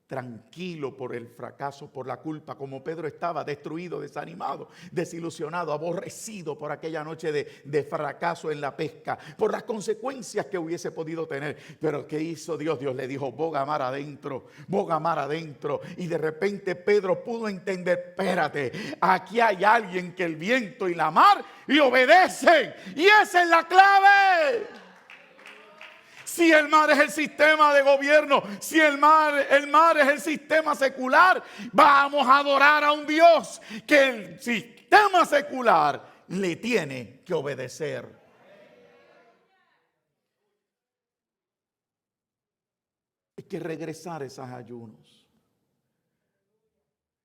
tranquilo por el fracaso, por la culpa, como Pedro estaba destruido, desanimado, desilusionado, aborrecido por aquella noche de fracaso en la pesca, por las consecuencias que hubiese podido tener. Pero ¿qué hizo Dios? Dios le dijo, boga mar adentro, boga mar adentro. Y de repente Pedro pudo entender, espérate, aquí hay alguien que el viento y la mar le obedecen. Y esa es la clave. Si el mar es el sistema de gobierno, si el mar es el sistema secular, vamos a adorar a un Dios que el sistema secular le tiene que obedecer. Hay que regresar a esos ayunos.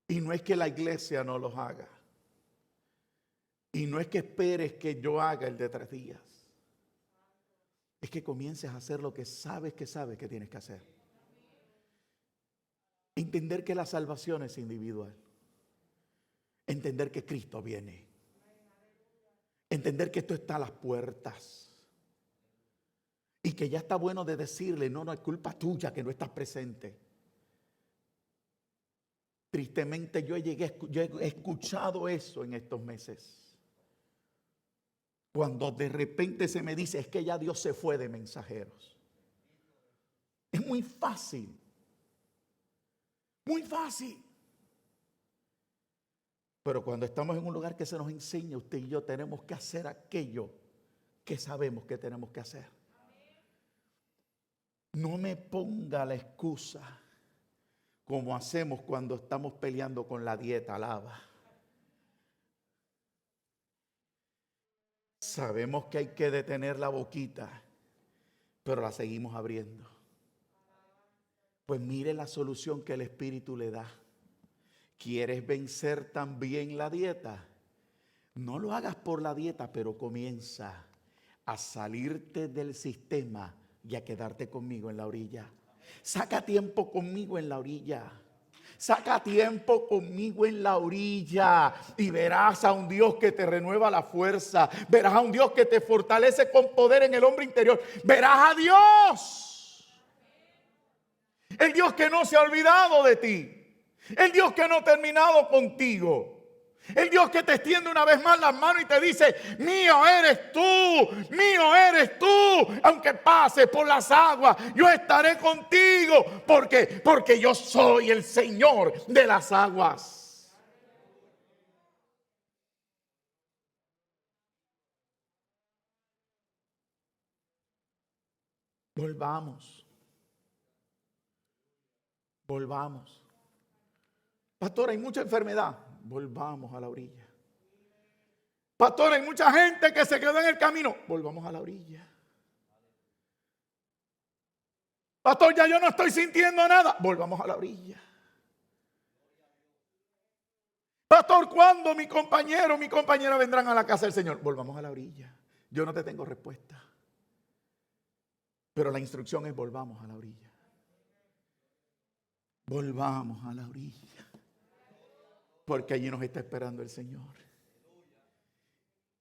Y no es que la iglesia no los haga. Y no es que esperes que yo haga el de 3 días. Es que comiences a hacer lo que sabes que tienes que hacer. Entender que la salvación es individual. Entender que Cristo viene. Entender que esto está a las puertas. Y que ya está bueno de decirle, no es culpa tuya que no estás presente. Tristemente yo he escuchado eso en estos meses. Cuando de repente se me dice, es que ya Dios se fue de mensajeros. Es muy fácil. Muy fácil. Pero cuando estamos en un lugar que se nos enseña, usted y yo tenemos que hacer aquello que sabemos que tenemos que hacer. No me ponga la excusa como hacemos cuando estamos peleando con la dieta, alaba. Sabemos que hay que detener la boquita, pero la seguimos abriendo. Pues mire la solución que el Espíritu le da. ¿Quieres vencer también la dieta? No lo hagas por la dieta, pero comienza a salirte del sistema y a quedarte conmigo en la orilla. Saca tiempo conmigo en la orilla. Saca tiempo conmigo en la orilla y verás a un Dios que te renueva la fuerza. Verás a un Dios que te fortalece con poder en el hombre interior. Verás a Dios. El Dios que no se ha olvidado de ti. El Dios que no ha terminado contigo. El Dios que te extiende una vez más las manos y te dice, mío eres tú, mío eres tú. Aunque pase por las aguas, yo estaré contigo. Porque yo soy el Señor de las aguas. Volvamos. Pastor, hay mucha enfermedad. Volvamos a la orilla. Pastor, hay mucha gente que se quedó en el camino. Volvamos a la orilla. Pastor, ya yo no estoy sintiendo nada. Volvamos a la orilla. Pastor, ¿cuándo mi compañero, mi compañera vendrán a la casa del Señor? Volvamos a la orilla. Yo no te tengo respuesta. Pero la instrucción es volvamos a la orilla. Volvamos a la orilla. Porque allí nos está esperando el Señor.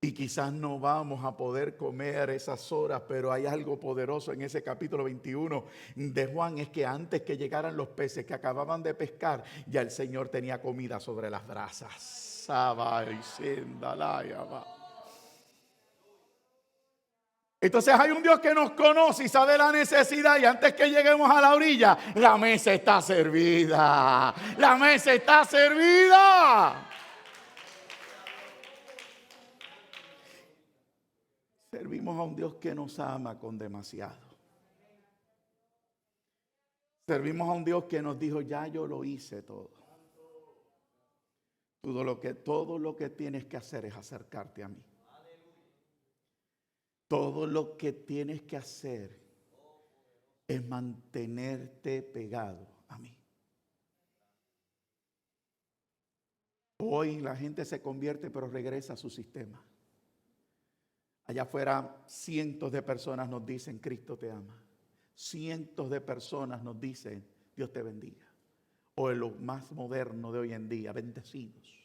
Y quizás no vamos a poder comer esas horas, pero hay algo poderoso en ese capítulo 21 de Juan, es que antes que llegaran los peces que acababan de pescar, ya el Señor tenía comida sobre las brasas. Entonces hay un Dios que nos conoce y sabe la necesidad, y antes que lleguemos a la orilla, la mesa está servida. La mesa está servida. Servimos a un Dios que nos ama con demasiado. Servimos a un Dios que nos dijo, ya yo lo hice todo. Todo lo que tienes que hacer es acercarte a mí. Todo lo que tienes que hacer es mantenerte pegado a mí. Hoy la gente se convierte, pero regresa a su sistema. Allá afuera cientos de personas nos dicen, Cristo te ama. Cientos de personas nos dicen, Dios te bendiga. O en lo más moderno de hoy en día, bendecidos.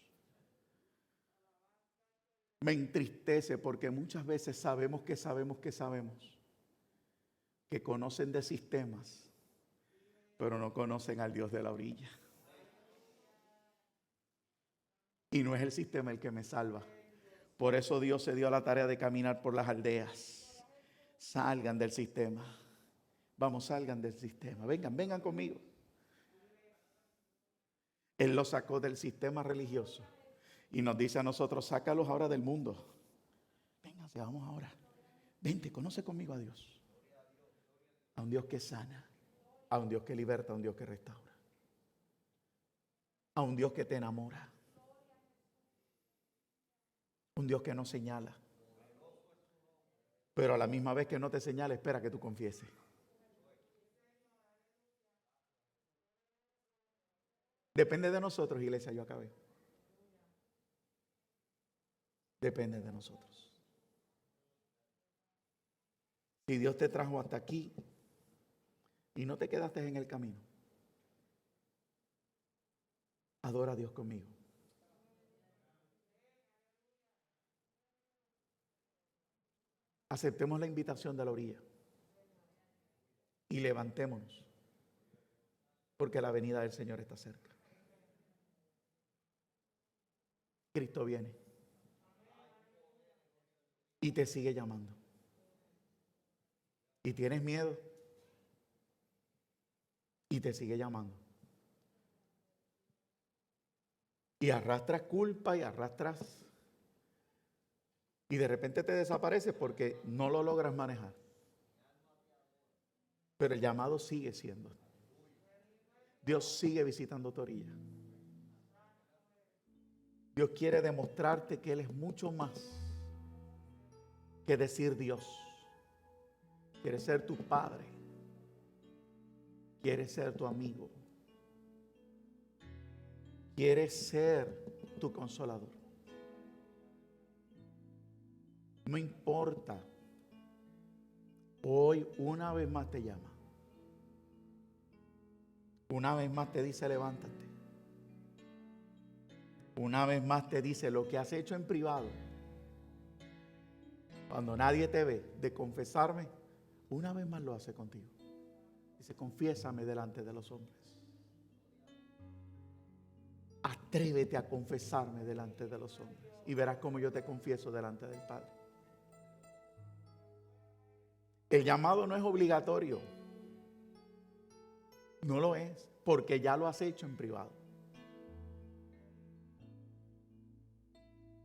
Me entristece porque muchas veces sabemos que conocen de sistemas, pero no conocen al Dios de la orilla. Y no es el sistema el que me salva. Por eso Dios se dio a la tarea de caminar por las aldeas. Salgan del sistema. Vamos, salgan del sistema. Vengan conmigo. Él los sacó del sistema religioso. Y nos dice a nosotros, sácalos ahora del mundo. Vénganse, vamos ahora. Vente, conoce conmigo a Dios. A un Dios que sana. A un Dios que liberta, a un Dios que restaura. A un Dios que te enamora. Un Dios que no señala. Pero a la misma vez que no te señala, espera que tú confieses. Depende de nosotros, iglesia, yo acabé. Depende de nosotros. Si Dios te trajo hasta aquí y no te quedaste en el camino, adora a Dios conmigo. Aceptemos la invitación de la orilla y levantémonos, porque la venida del Señor está cerca. Cristo viene y te sigue llamando. Y tienes miedo y te sigue llamando. Y arrastras culpa y arrastras y de repente te desapareces porque no lo logras manejar. Pero el llamado sigue siendo. Dios sigue visitando tu orilla. Dios quiere demostrarte que Él es mucho más que decir Dios. Quiere ser tu Padre. Quiere ser tu amigo. Quiere ser tu consolador. No importa. Hoy una vez más te llama. Una vez más te dice levántate. Una vez más te dice lo que has hecho en privado. Cuando nadie te ve, de confesarme, una vez más lo hace contigo. Dice, confiésame delante de los hombres. Atrévete a confesarme delante de los hombres. Y verás cómo yo te confieso delante del Padre. El llamado no es obligatorio. No lo es, porque ya lo has hecho en privado.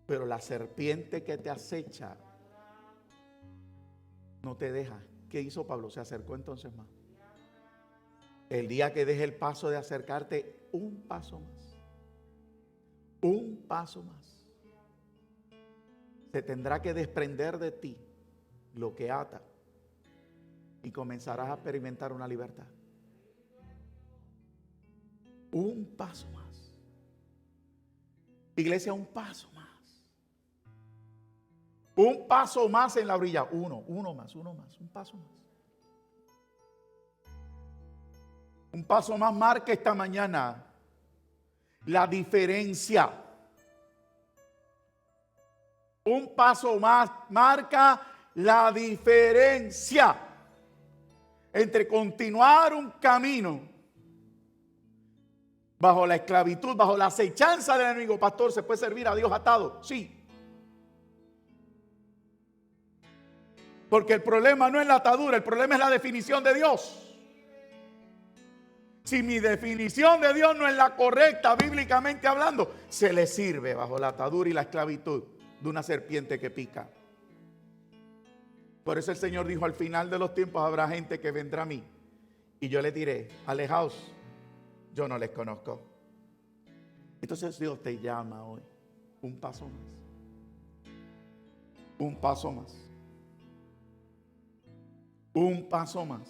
Pero la serpiente que te acecha no te deja. ¿Qué hizo Pablo? Se acercó entonces más. El día que deje el paso de acercarte, un paso más. Un paso más. Se tendrá que desprender de ti lo que ata y comenzarás a experimentar una libertad. Un paso más. Iglesia, un paso más. Un paso más en la orilla. Uno más, un paso más. Un paso más marca esta mañana la diferencia. Un paso más marca la diferencia entre continuar un camino bajo la esclavitud, bajo la acechanza del enemigo. Pastor, ¿se puede servir a Dios atado? Sí. Porque el problema no es la atadura, el problema es la definición de Dios. Si mi definición de Dios no es la correcta, bíblicamente hablando, se le sirve bajo la atadura y la esclavitud de una serpiente que pica. Por eso el Señor dijo, al final de los tiempos habrá gente que vendrá a mí y yo les diré, alejaos, yo no les conozco. Entonces Dios te llama hoy, un paso más. Un paso más. Un paso más.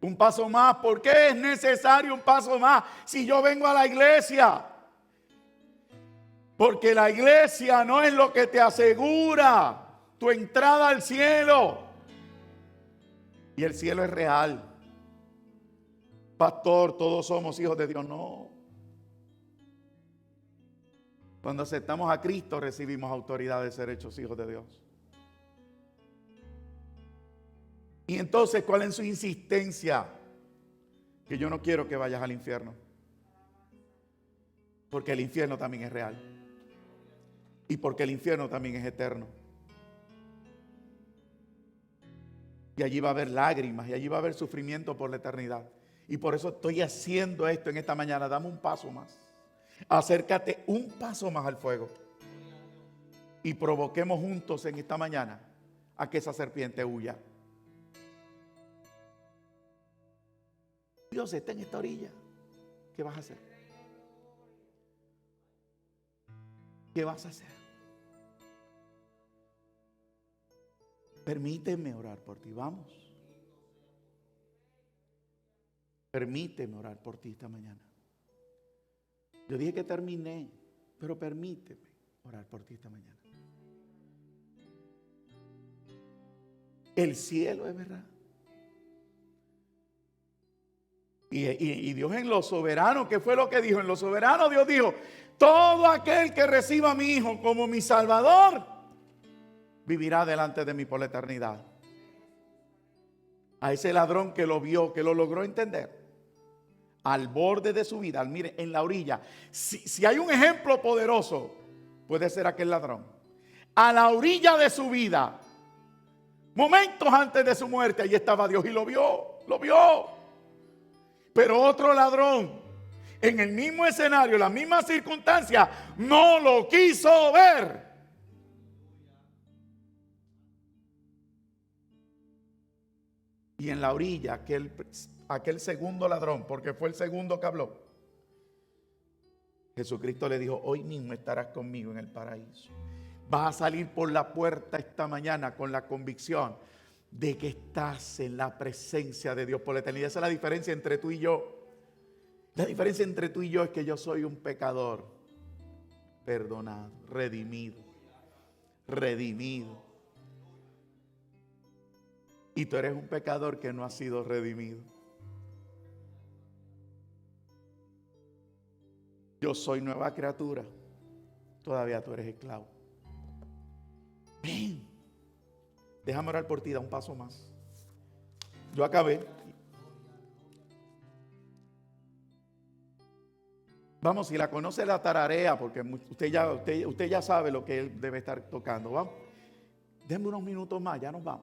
Un paso más. ¿Por qué es necesario un paso más? Si yo vengo a la iglesia. Porque la iglesia no es lo que te asegura tu entrada al cielo. Y el cielo es real. Pastor, todos somos hijos de Dios. No. Cuando aceptamos a Cristo recibimos autoridad de ser hechos hijos de Dios. Y entonces, ¿cuál es su insistencia? Que yo no quiero que vayas al infierno. Porque el infierno también es real. Y porque el infierno también es eterno. Y allí va a haber lágrimas, y allí va a haber sufrimiento por la eternidad. Y por eso estoy haciendo esto en esta mañana. Dame un paso más. Acércate un paso más al fuego. Y provoquemos juntos en esta mañana a que esa serpiente huya. Dios está en esta orilla. ¿Qué vas a hacer? ¿Qué vas a hacer? Permíteme orar por ti. Vamos. Permíteme orar por ti esta mañana. Yo dije que terminé, pero permíteme orar por ti esta mañana. El cielo es verdad. Y Dios en lo soberano, ¿qué fue lo que dijo? En lo soberano Dios dijo, todo aquel que reciba a mi Hijo como mi Salvador, vivirá delante de mí por la eternidad. A ese ladrón que lo vio, que lo logró entender, al borde de su vida, mire, en la orilla. Si hay un ejemplo poderoso, puede ser aquel ladrón. A la orilla de su vida, momentos antes de su muerte, allí estaba Dios y lo vio, lo vio. Pero otro ladrón, en el mismo escenario, la misma circunstancia, no lo quiso ver. Y en la orilla, aquel segundo ladrón, porque fue el segundo que habló, Jesucristo le dijo, hoy mismo estarás conmigo en el paraíso. Vas a salir por la puerta esta mañana con la convicción de que estás en la presencia de Dios por la eternidad. Esa es la diferencia entre tú y yo. La diferencia entre tú y yo es que yo soy un pecador perdonado, redimido. Y tú eres un pecador que no ha sido redimido. Yo soy nueva criatura. Todavía tú eres esclavo. Ven. Déjame orar por ti, da un paso más. Yo acabé. Vamos, si la conoce la tararea, porque usted ya sabe lo que él debe estar tocando. Vamos. Denme unos minutos más, ya nos vamos.